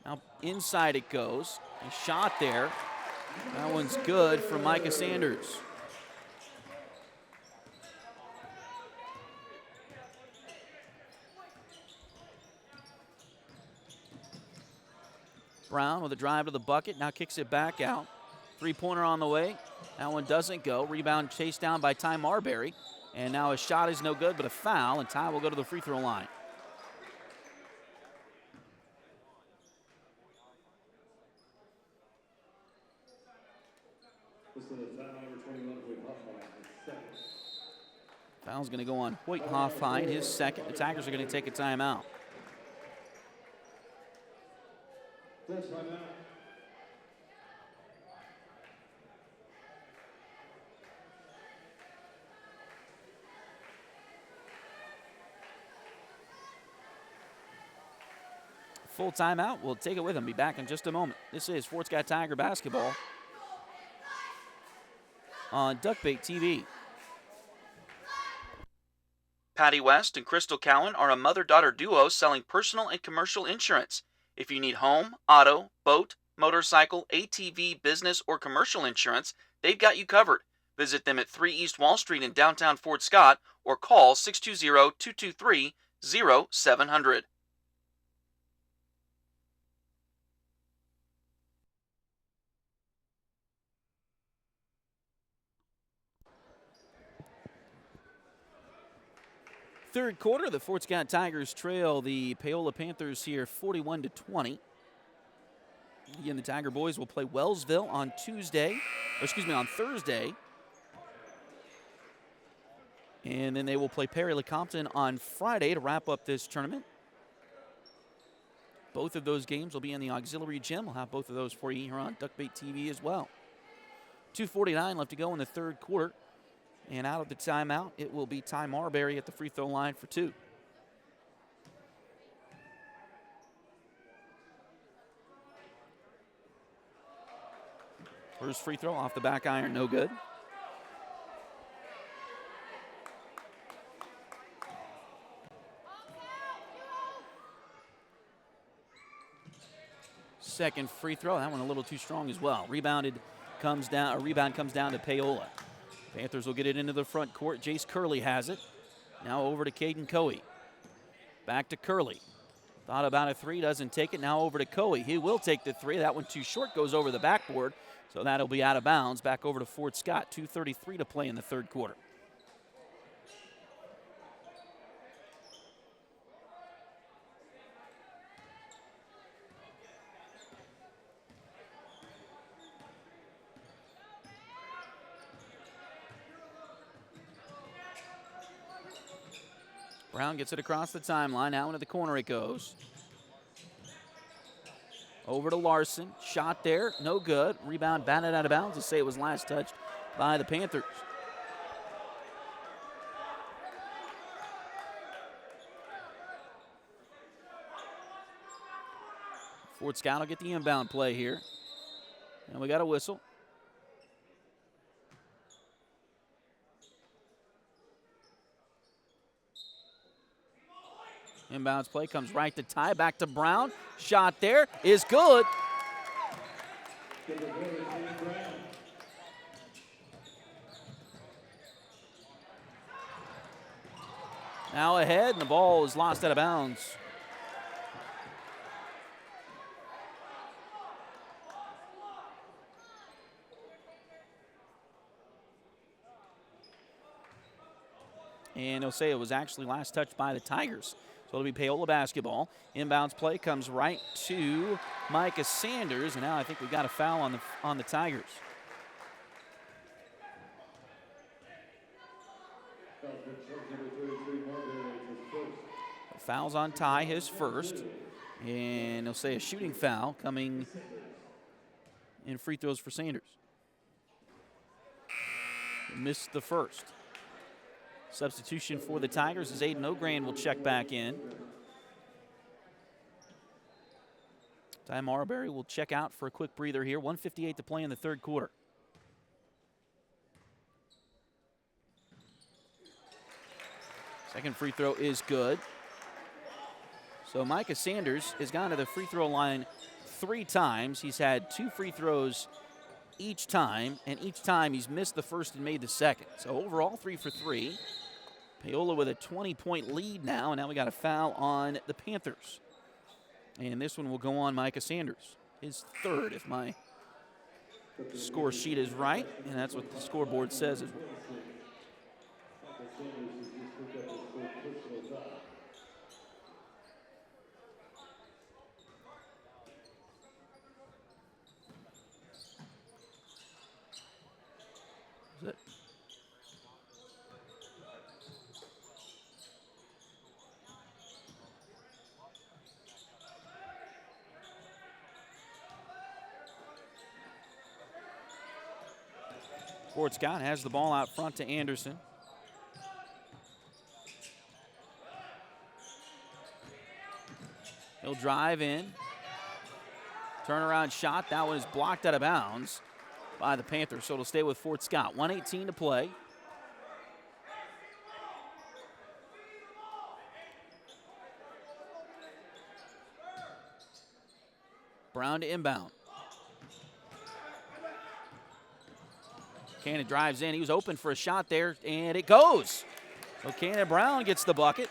Now inside it goes. A shot there. That one's good for Micah Sanders. Brown with a drive to the bucket. Now kicks it back out. Three-pointer on the way. That one doesn't go. Rebound chased down by Ty Marbury. And now a shot is no good, but a foul, and Ty will go to the free throw line. Foul's going to go on Hoyt Hoffine, his second. The Tigers are going to take a timeout. Full timeout. We'll take it with them. Be back in just a moment. This is Fort Scott Tiger basketball on Duckbait TV. Patty West and Crystal Cowan are a mother-daughter duo selling personal and commercial insurance. If you need home, auto, boat, motorcycle, ATV, business, or commercial insurance, they've got you covered. Visit them at 3 East Wall Street in downtown Fort Scott or call 620-223-0700. Third quarter, the Fort Scott Tigers trail the Paola Panthers here 41-20. Again, the Tiger boys will play Wellsville on Thursday. And then they will play Perry Lecompton on Friday to wrap up this tournament. Both of those games will be in the auxiliary gym. We'll have both of those for you here on Duckbait TV as well. 2:49 left to go in the third quarter. And out of the timeout, it will be Ty Marbury at the free throw line for two. First free throw off the back iron, no good. Second free throw, that one a little too strong as well. Rebound comes down to Paola. Panthers will get it into the front court. Jace Curley has it. Now over to Caden Coe. Back to Curley. Thought about a three, doesn't take it. Now over to Coe. He will take the three. That one too short, goes over the backboard. So that'll be out of bounds. Back over to Fort Scott. 2:33 to play in the third quarter. Brown gets it across the timeline. Now into the corner it goes. Over to Larson. Shot there. No good. Rebound batted out of bounds. To say it was last touched by the Panthers. Fort Scott will get the inbound play here. And we got a whistle. Inbounds play comes right to Ty. Back to Brown. Shot there is good. Now ahead, and the ball is lost out of bounds. And they'll say it was actually last touched by the Tigers. So it'll be Paola basketball. Inbounds play comes right to Micah Sanders, and now I think we got a foul on the Tigers. Foul's on Ty, his first. And they'll say a shooting foul coming in free throws for Sanders. Missed the first. Substitution for the Tigers as Aiden O'Grand will check back in. Ty Marbury will check out for a quick breather here. 1:58 to play in the third quarter. Second free throw is good. So Micah Sanders has gone to the free throw line 3 times. He's had 2 free throws each time, and each time he's missed the first and made the second. So overall, 3 for 3. Paola with a 20-point lead now, and now we got a foul on the Panthers. And this one will go on Micah Sanders, his third, if my score sheet is right, and that's what the scoreboard says as well. Is it? Fort Scott has the ball out front to Anderson. He'll drive in. Turnaround shot. That one is blocked out of bounds by the Panthers, so it'll stay with Fort Scott. 1:18 to play. Brown to inbound. Cannon drives in. He was open for a shot there, and it goes. So Cannon Brown gets the bucket.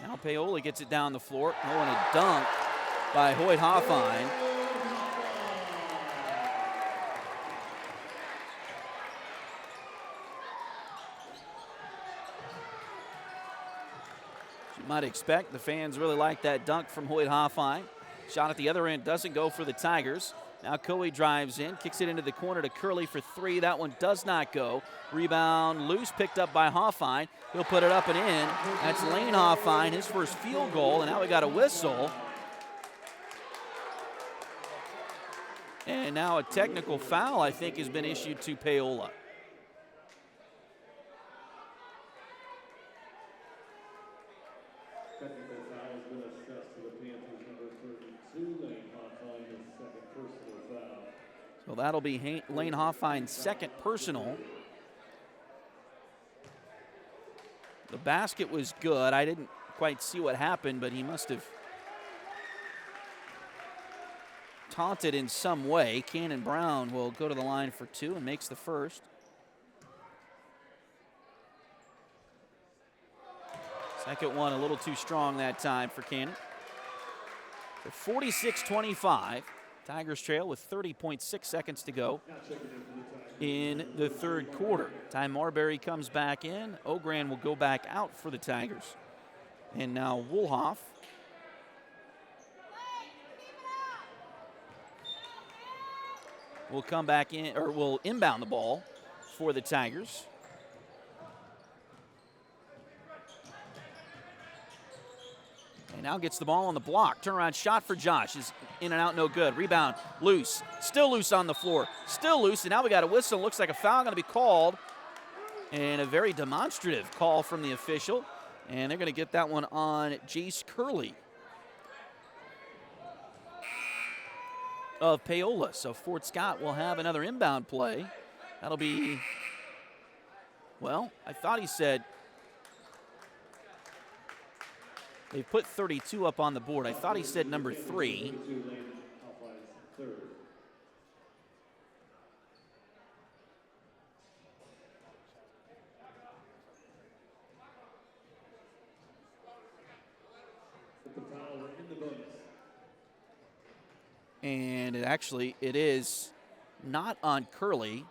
Now Paola gets it down the floor. Oh, and a dunk by Hoyt Hoffine. You might expect the fans really like that dunk from Hoyt Hoffine. Shot at the other end doesn't go for the Tigers. Now Coe drives in, kicks it into the corner to Curley for 3. That one does not go. Rebound loose, picked up by Hoffine. He'll put it up and in. That's Lane Hoffine, his first field goal, and now we got a whistle. And now a technical foul, I think, has been issued to Paola. Technical foul has been assessed to the Panthers, number 32, Lane Hoffine, his second personal foul. So that'll be Lane Hoffine's second personal. The basket was good. I didn't quite see what happened, but he must have taunted in some way. Cannon Brown will go to the line for 2 and makes the first. Second one a little too strong that time for Cannon. 46-25. Tigers trail with 30.6 seconds to go in the third quarter. Ty Marbury comes back in. Ogran will go back out for the Tigers. And now Woolhoff will come back in, or will inbound the ball for the Tigers. And now gets the ball on the block. Turnaround shot for Josh is in and out, no good. Rebound, loose. Still loose on the floor. Still loose, and now we got a whistle. Looks like a foul going to be called. And a very demonstrative call from the official. And they're going to get that one on Jace Curley of Paola. So Fort Scott will have another inbound play. That'll be, well, I thought he said, they put 32 up on the board. I thought he said number 3. And it is not on Curley.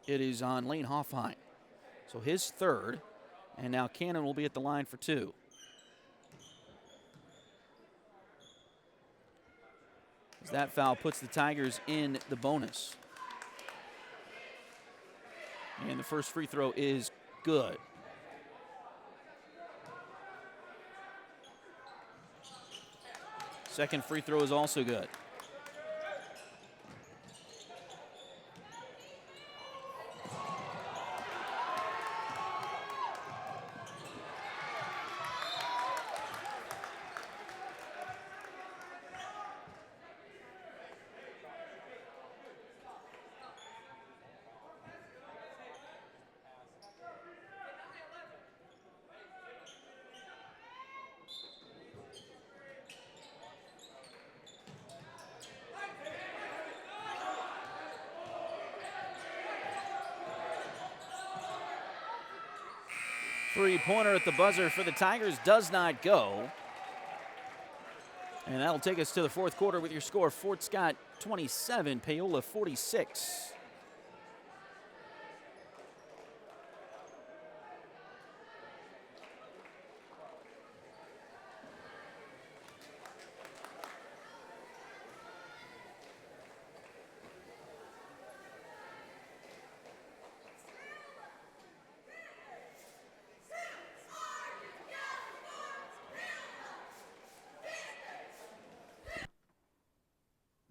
It is on Lane Hoffheim. So his third, and now Cannon will be at the line for 2. As that foul puts the Tigers in the bonus. And the first free throw is good. Second free throw is also good. Three-pointer at the buzzer for the Tigers does not go. And that'll take us to the fourth quarter with your score. Fort Scott 27, Paola 46.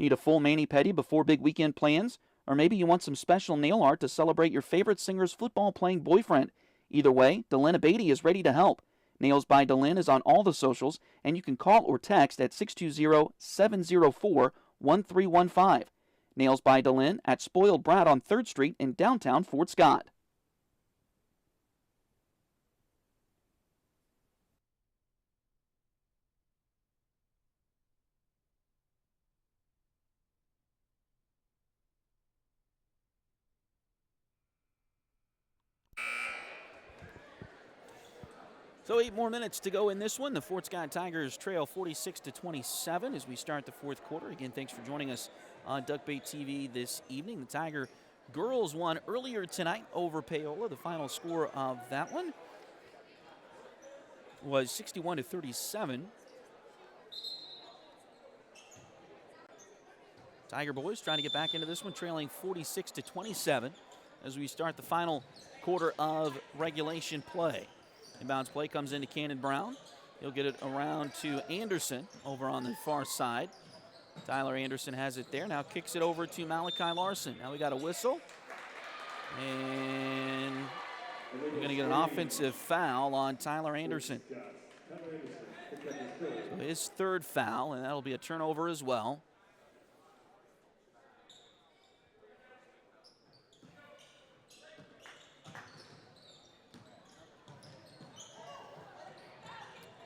Need a full mani-pedi before big weekend plans? Or maybe you want some special nail art to celebrate your favorite singer's football-playing boyfriend. Either way, Delin Abadi is ready to help. Nails by Delin is on all the socials, and you can call or text at 620-704-1315. Nails by Delin at Spoiled Brat on 3rd Street in downtown Fort Scott. So 8 more minutes to go in this one. The Fort Scott Tigers trail 46-27 as we start the fourth quarter. Again, thanks for joining us on Duckbait TV this evening. The Tiger girls won earlier tonight over Paola. The final score of that one was 61-37. Tiger boys trying to get back into this one, trailing 46-27 as we start the final quarter of regulation play. Inbounds play comes into Cannon Brown. He'll get it around to Anderson over on the far side. Tyler Anderson has it there. Now kicks it over to Malachi Larson. Now we got a whistle. And we're going to get an offensive foul on Tyler Anderson. So his third foul, and that'll be a turnover as well.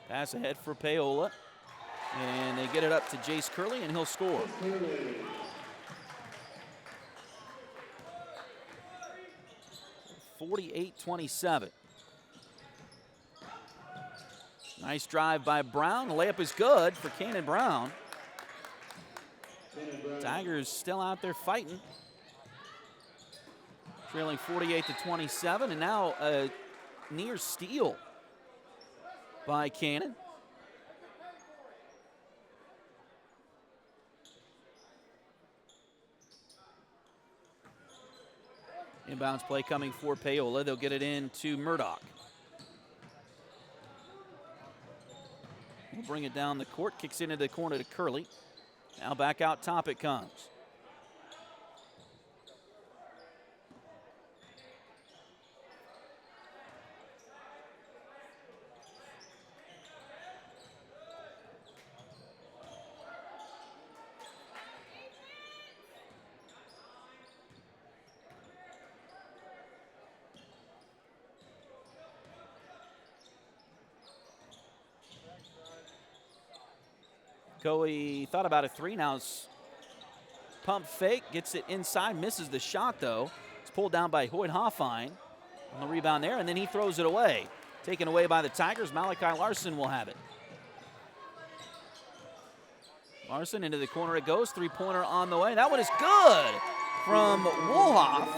Pass ahead for Paola. And they get it up to Jace Curley, and he'll score. 48-27. Nice drive by Brown. The layup is good for Cannon Brown. Tigers still out there fighting. Trailing 48-27, and now a near steal by Cannon. Inbounds play coming for Paola. They'll get it in to Murdoch. We'll bring it down the court, kicks into the corner to Curley. Now back out top it comes. Coe thought about a three. Now it's pump fake, gets it inside, misses the shot though. It's pulled down by Hoyt Hoffine on the rebound there, and then he throws it away. Taken away by the Tigers. Malachi Larson will have it. Larson into the corner it goes. Three-pointer on the way. That one is good from Woolhoff.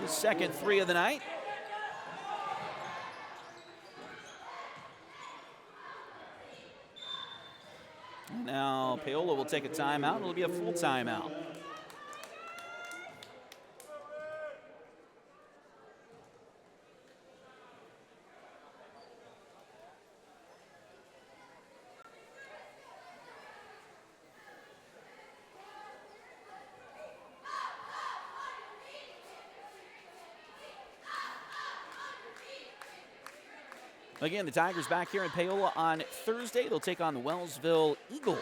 His second three of the night. Now Paola will take a timeout. It'll be a full timeout. Again, the Tigers back here in Paola on Thursday. They'll take on the Wellsville Eagles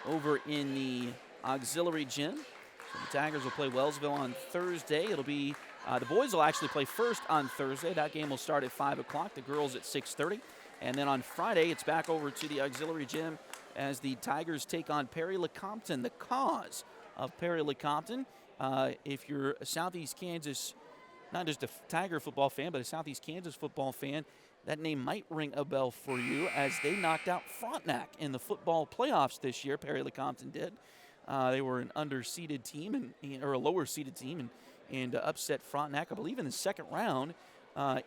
over in the auxiliary gym. So the Tigers will play Wellsville on Thursday. It'll be, the boys will actually play first on Thursday. That game will start at 5 o'clock. The girls at 6:30. And then on Friday, it's back over to the auxiliary gym as the Tigers take on Perry Lecompton, the cause of Perry Lecompton. If you're a Southeast Kansas, not just a Tiger football fan, but a Southeast Kansas football fan, that name might ring a bell for you as they knocked out Frontenac in the football playoffs this year. Perry Lecompton did. They were an underseeded team, or a lower-seeded team, and upset Frontenac, I believe, in the second round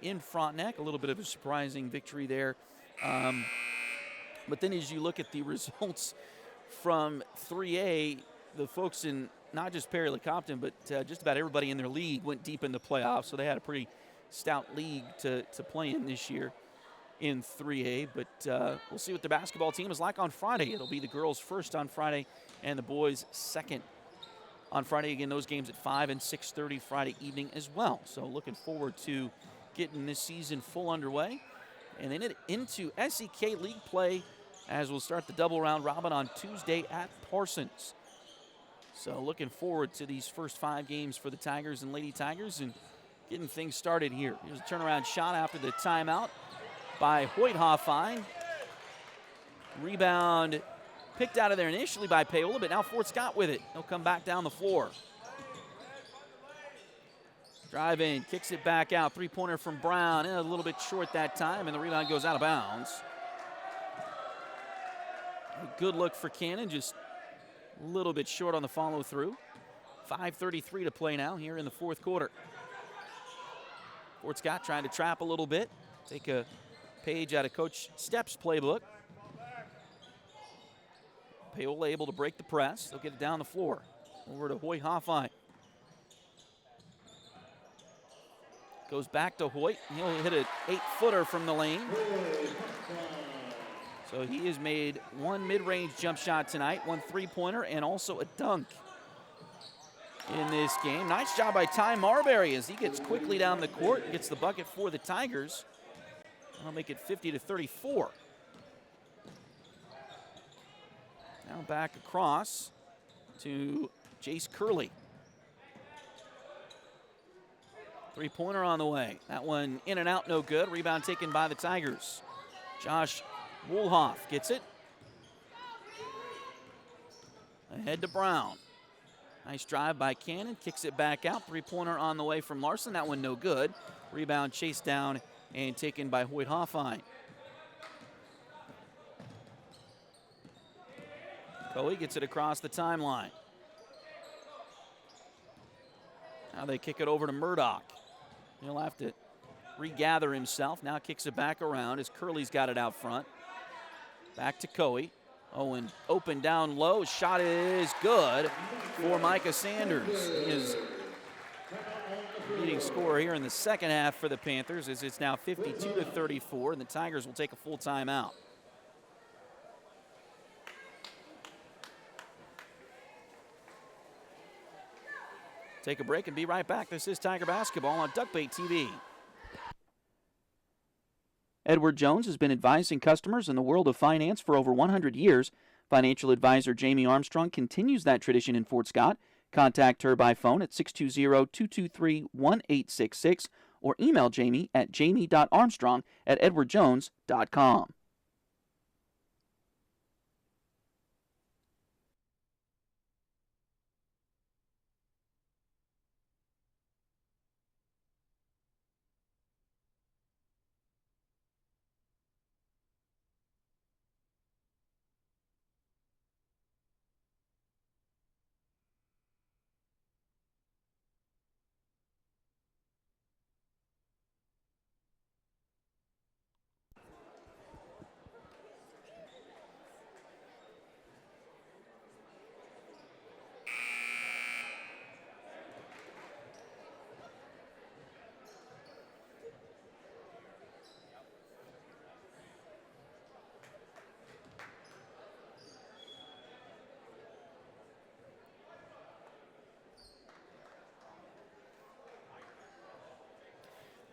in Frontenac. A little bit of a surprising victory there. But then as you look at the results from 3A, the folks in not just Perry Lecompton, but just about everybody in their league went deep in the playoffs, so they had a pretty stout league to play in this year in 3A, but we'll see what the basketball team is like on Friday. It'll be the girls first on Friday and the boys second on Friday. Again, those games at 5 and 6:30 Friday evening as well. So looking forward to getting this season full underway. And then into SEK League play as we'll start the double round robin on Tuesday at Parsons. So looking forward to these first 5 games for the Tigers and Lady Tigers and getting things started here. Here's a turnaround shot after the timeout by Hoyt Hoffine. Rebound picked out of there initially by Paola, but now Fort Scott with it. He'll come back down the floor. Drive in, kicks it back out. Three-pointer from Brown, a little bit short that time, and the rebound goes out of bounds. A good look for Cannon, just a little bit short on the follow-through. 5:33 to play now here in the fourth quarter. Fort Scott trying to trap a little bit. Take a page out of Coach Stepp's playbook. Paola able to break the press. They'll get it down the floor. Over to Hoyt Hoffine. Goes back to Hoyt. He'll hit an 8-footer from the lane. So he has made one mid-range jump shot tonight, one three-pointer, and also a dunk in this game. Nice job by Ty Marbury as he gets quickly down the court, gets the bucket for the Tigers. That'll make it 50-34. Now back across to Jace Curley. Three-pointer on the way. That one in and out, no good. Rebound taken by the Tigers. Josh Woolhoff gets it. Ahead to Brown. Nice drive by Cannon. Kicks it back out. Three-pointer on the way from Larson. That one no good. Rebound chased down and taken by Hoyt Hoffine. Coe gets it across the timeline. Now they kick it over to Murdoch. He'll have to regather himself. Now kicks it back around as Curley's got it out front. Back to Coe. Owen open down low. Shot is good for Micah Sanders. He is leading scorer here in the second half for the Panthers as it's now 52-34, and the Tigers will take a full timeout. Take a break and be right back. This is Tiger Basketball on Duckbait TV. Edward Jones has been advising customers in the world of finance for over 100 years. Financial advisor Jamie Armstrong continues that tradition in Fort Scott. Contact her by phone at 620-223-1866 or email Jamie at jamie.armstrong@edwardjones.com.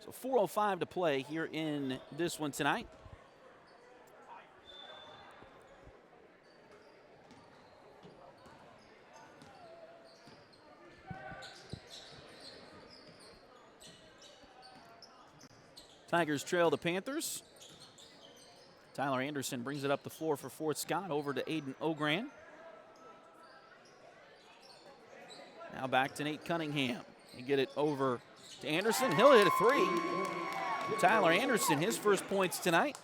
So 4:05 to play here in this one tonight. Tigers trail the Panthers. Tyler Anderson brings it up the floor for Fort Scott over to Aiden Ogran. Now back to Nate Cunningham. You get it over to Anderson. He'll hit a three. Tyler Anderson, his first points tonight.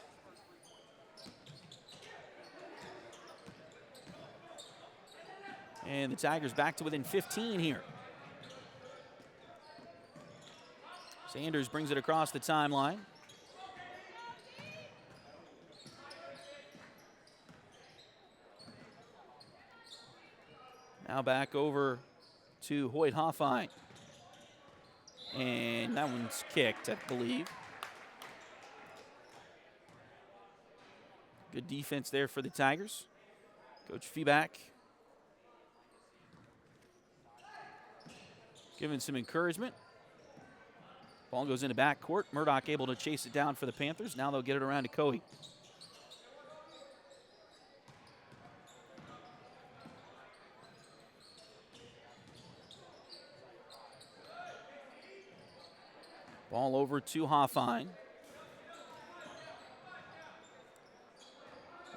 And the Tigers back to within 15 here. Sanders brings it across the timeline. Now back over to Hoyt Hoffine. And that one's kicked, I believe. Good defense there for the Tigers. Coach Feeback giving some encouragement. Ball goes into backcourt. Murdoch able to chase it down for the Panthers. Now they'll get it around to Coe. Ball over to Hoffine.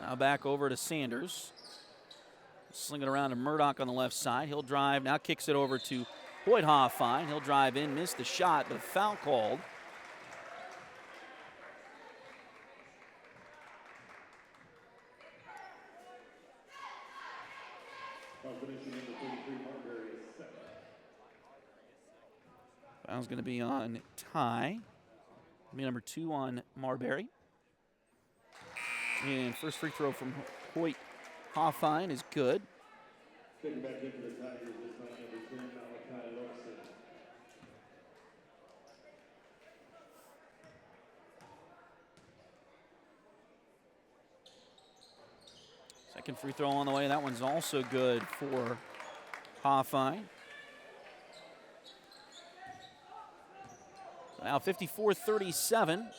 Now back over to Sanders. Sling it around to Murdoch on the left side. He'll drive, now kicks it over to Hoyt Hoffine. He'll drive in, missed the shot, but a foul called. Foul's going to be on Ty. Be number 2 on Marbury. And first free throw from Hoyt Hoffine is good. Taking back into the Tigers this time, number 10, Malachi Larson. Second free throw on the way. That one's also good for Hoffine. Now 54-37.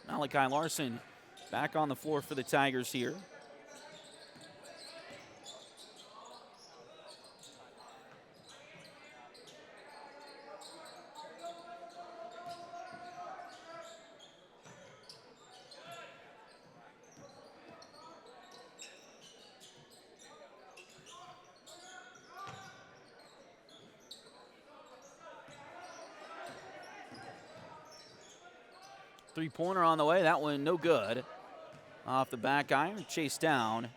Malachi Larson back on the floor for the Tigers here. Three-pointer on the way. That one no good. Off the back iron, chased down.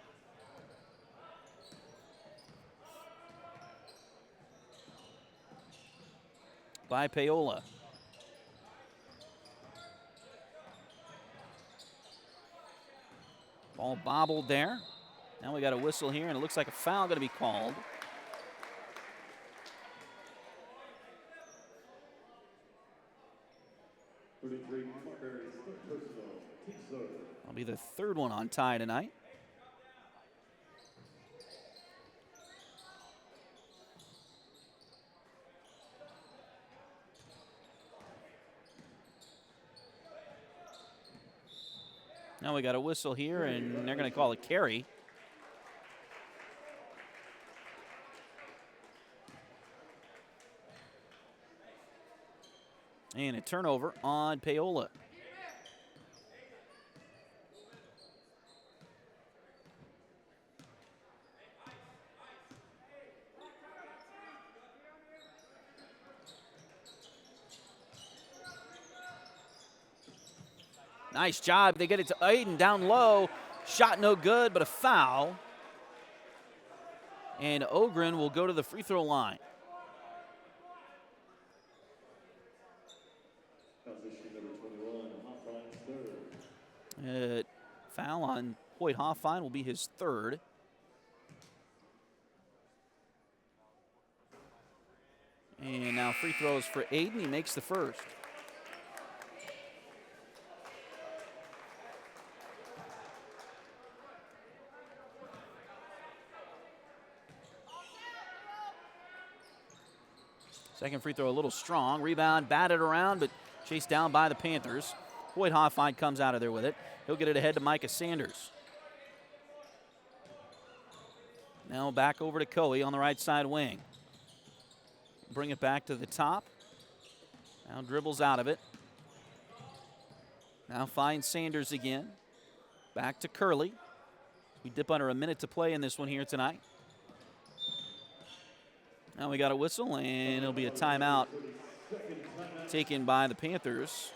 By Paola. Ball bobbled there. Now we got a whistle here, and it looks like a foul going to be called. That'll be the third one on Ty tonight. Now we got a whistle here, and they're going to call a carry. And a turnover on Paola. Nice job. They get it to Aiden down low. Shot no good, but a foul. And Ogren will go to the free throw line. Foul on Hoyt Hoffine will be his third. And now free throws for Aiden. He makes the first. Second free throw a little strong. Rebound batted around, but chased down by the Panthers. Hoyt Hoffine comes out of there with it. He'll get it ahead to Micah Sanders. Now back over to Coe on the right side wing. Bring it back to the top. Now dribbles out of it. Now finds Sanders again. Back to Curley. We dip under a minute to play in this one here tonight. Now we got a whistle, and it'll be a timeout taken by the Panthers.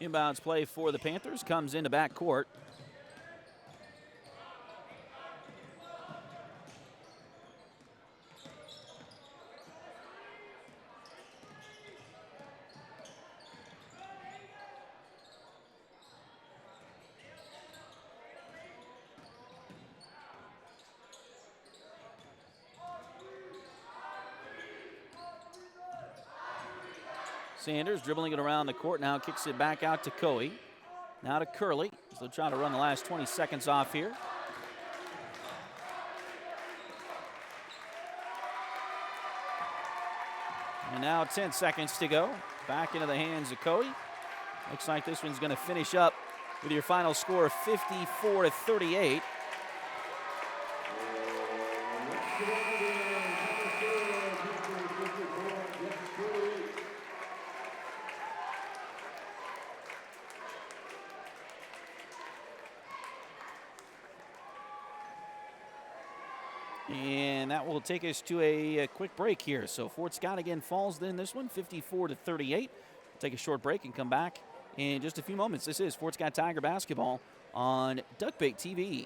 Inbounds play for the Panthers comes into backcourt. Sanders dribbling it around the court, now kicks it back out to Coe. Now to Curley. So trying to run the last 20 seconds off here. And now 10 seconds to go. Back into the hands of Coe. Looks like this one's going to finish up with your final score of 54-38. And that will take us to a quick break here. So Fort Scott again falls in this one, 54-38. Take a short break and come back in just a few moments. This is Fort Scott Tiger basketball on Duckbait TV.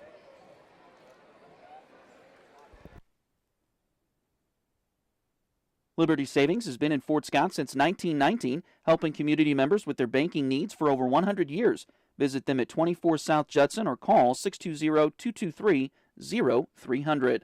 Liberty Savings has been in Fort Scott since 1919, helping community members with their banking needs for over 100 years. Visit them at 24 South Judson or call 620-223-0300.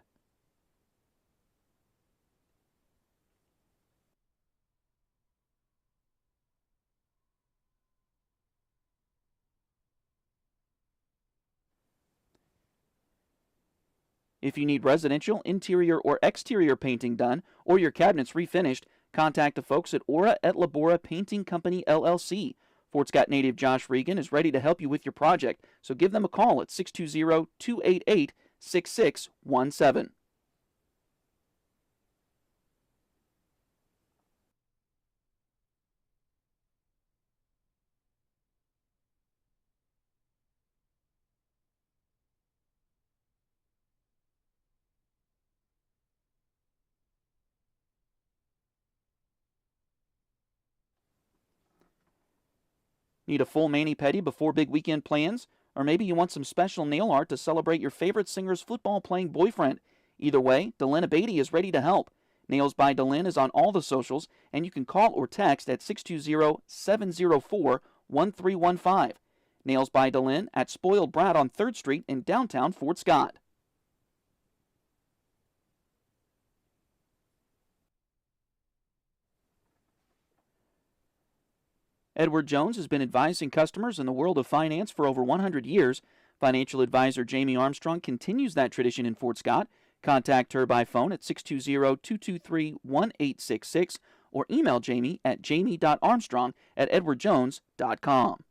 If you need residential, interior, or exterior painting done, or your cabinets refinished, contact the folks at Aura et Labora Painting Company, LLC. Fort Scott native Josh Regan is ready to help you with your project, so give them a call at 620-288-6617. Need a full mani-pedi before big weekend plans? Or maybe you want some special nail art to celebrate your favorite singer's football-playing boyfriend? Either way, Delyn Abatey is ready to help. Nails by Delyn is on all the socials, and you can call or text at 620-704-1315. Nails by Delyn at Spoiled Brat on 3rd Street in downtown Fort Scott. Edward Jones has been advising customers in the world of finance for over 100 years. Financial advisor Jamie Armstrong continues that tradition in Fort Scott. Contact her by phone at 620-223-1866 or email Jamie at jamie.armstrong@edwardjones.com.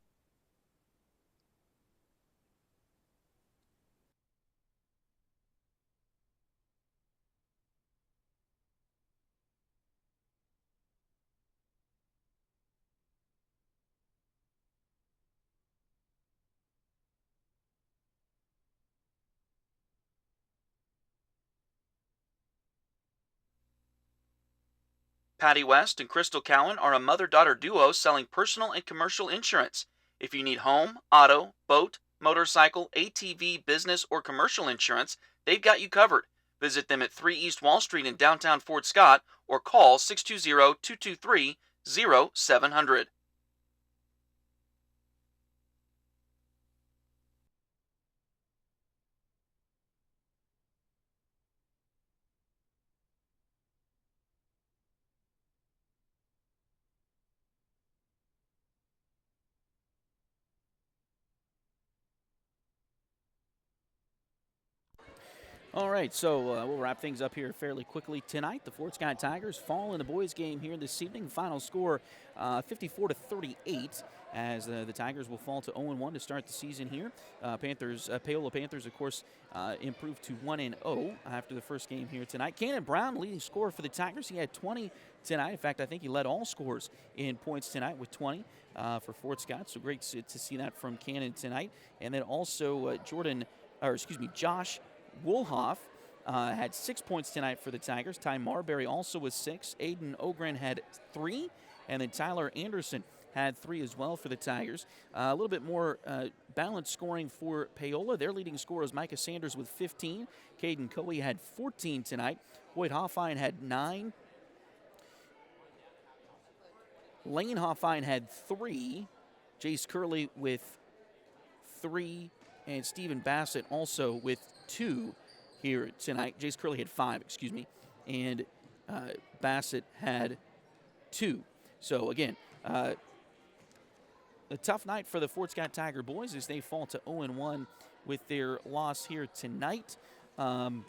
Patty West and Crystal Cowan are a mother-daughter duo selling personal and commercial insurance. If you need home, auto, boat, motorcycle, ATV, business, or commercial insurance, they've got you covered. Visit them at 3 East Wall Street in downtown Fort Scott or call 620-223-0700. All right, so we'll wrap things up here fairly quickly tonight. The Fort Scott Tigers fall in the boys' game here this evening. Final score 54-38, as the Tigers will fall to 0-1 to start the season here. Paola Panthers, of course, improved to 1-0 after the first game here tonight. Cannon Brown, leading scorer for the Tigers. He had 20 tonight. In fact, I think he led all scores in points tonight with 20 for Fort Scott. So great to see that from Cannon tonight. And then also Josh Woolhoff had 6 points tonight for the Tigers. Ty Marbury also with 6. Aiden Ogren had 3. And then Tyler Anderson had 3 as well for the Tigers. A little bit more balanced scoring for Paola. Their leading scorer is Micah Sanders with 15. Caden Coey had 14 tonight. Boyd Hoffine had 9. Lane Hoffine had 3. Jace Curley with 3. And Stephen Bassett also with 2 here tonight. Jace Curley had 5, and Bassett had 2. So again, a tough night for the Fort Scott Tiger boys as they fall to 0-1 with their loss here tonight. But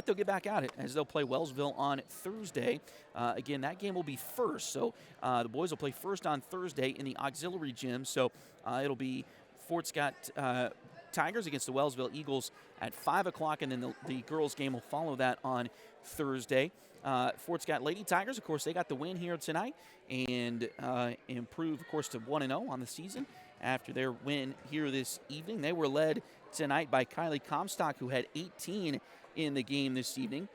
they'll get back at it as they'll play Wellsville on Thursday. Again, that game will be first. So the boys will play first on Thursday in the auxiliary gym. So it'll be Fort Scott Tigers against the Wellsville Eagles at 5 o'clock, and then the girls' game will follow that on Thursday. Fort Scott Lady Tigers, of course, they got the win here tonight and improved, of course, to 1-0 on the season after their win here this evening. They were led tonight by Kylie Comstock, who had 18 in the game this evening.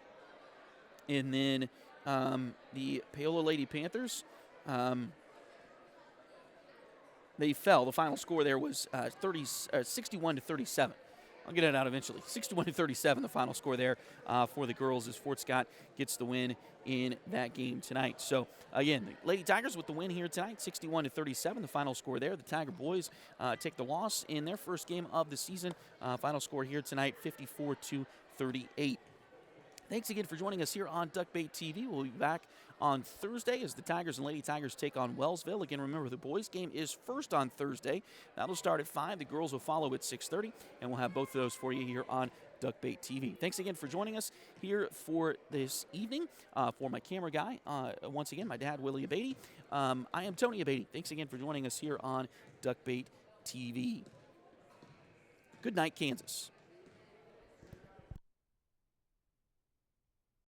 And then the Paola Lady Panthers, they fell. The final score there was 61-37 I'll get it out eventually. 61-37, the final score there for the girls as Fort Scott gets the win in that game tonight. So, again, the Lady Tigers with the win here tonight, 61-37, the final score there. The Tiger boys take the loss in their first game of the season. Final score here tonight, 54-38. Thanks again for joining us here on Duckbait TV. We'll be back on Thursday as the Tigers and Lady Tigers take on Wellsville. Again, remember, the boys' game is first on Thursday. That'll start at 5. The girls will follow at 6:30, and we'll have both of those for you here on Duckbait TV. Thanks again for joining us here for this evening. For my camera guy, once again, my dad, Willie Abady. I am Tony Abady. Thanks again for joining us here on Duckbait TV. Good night, Kansas.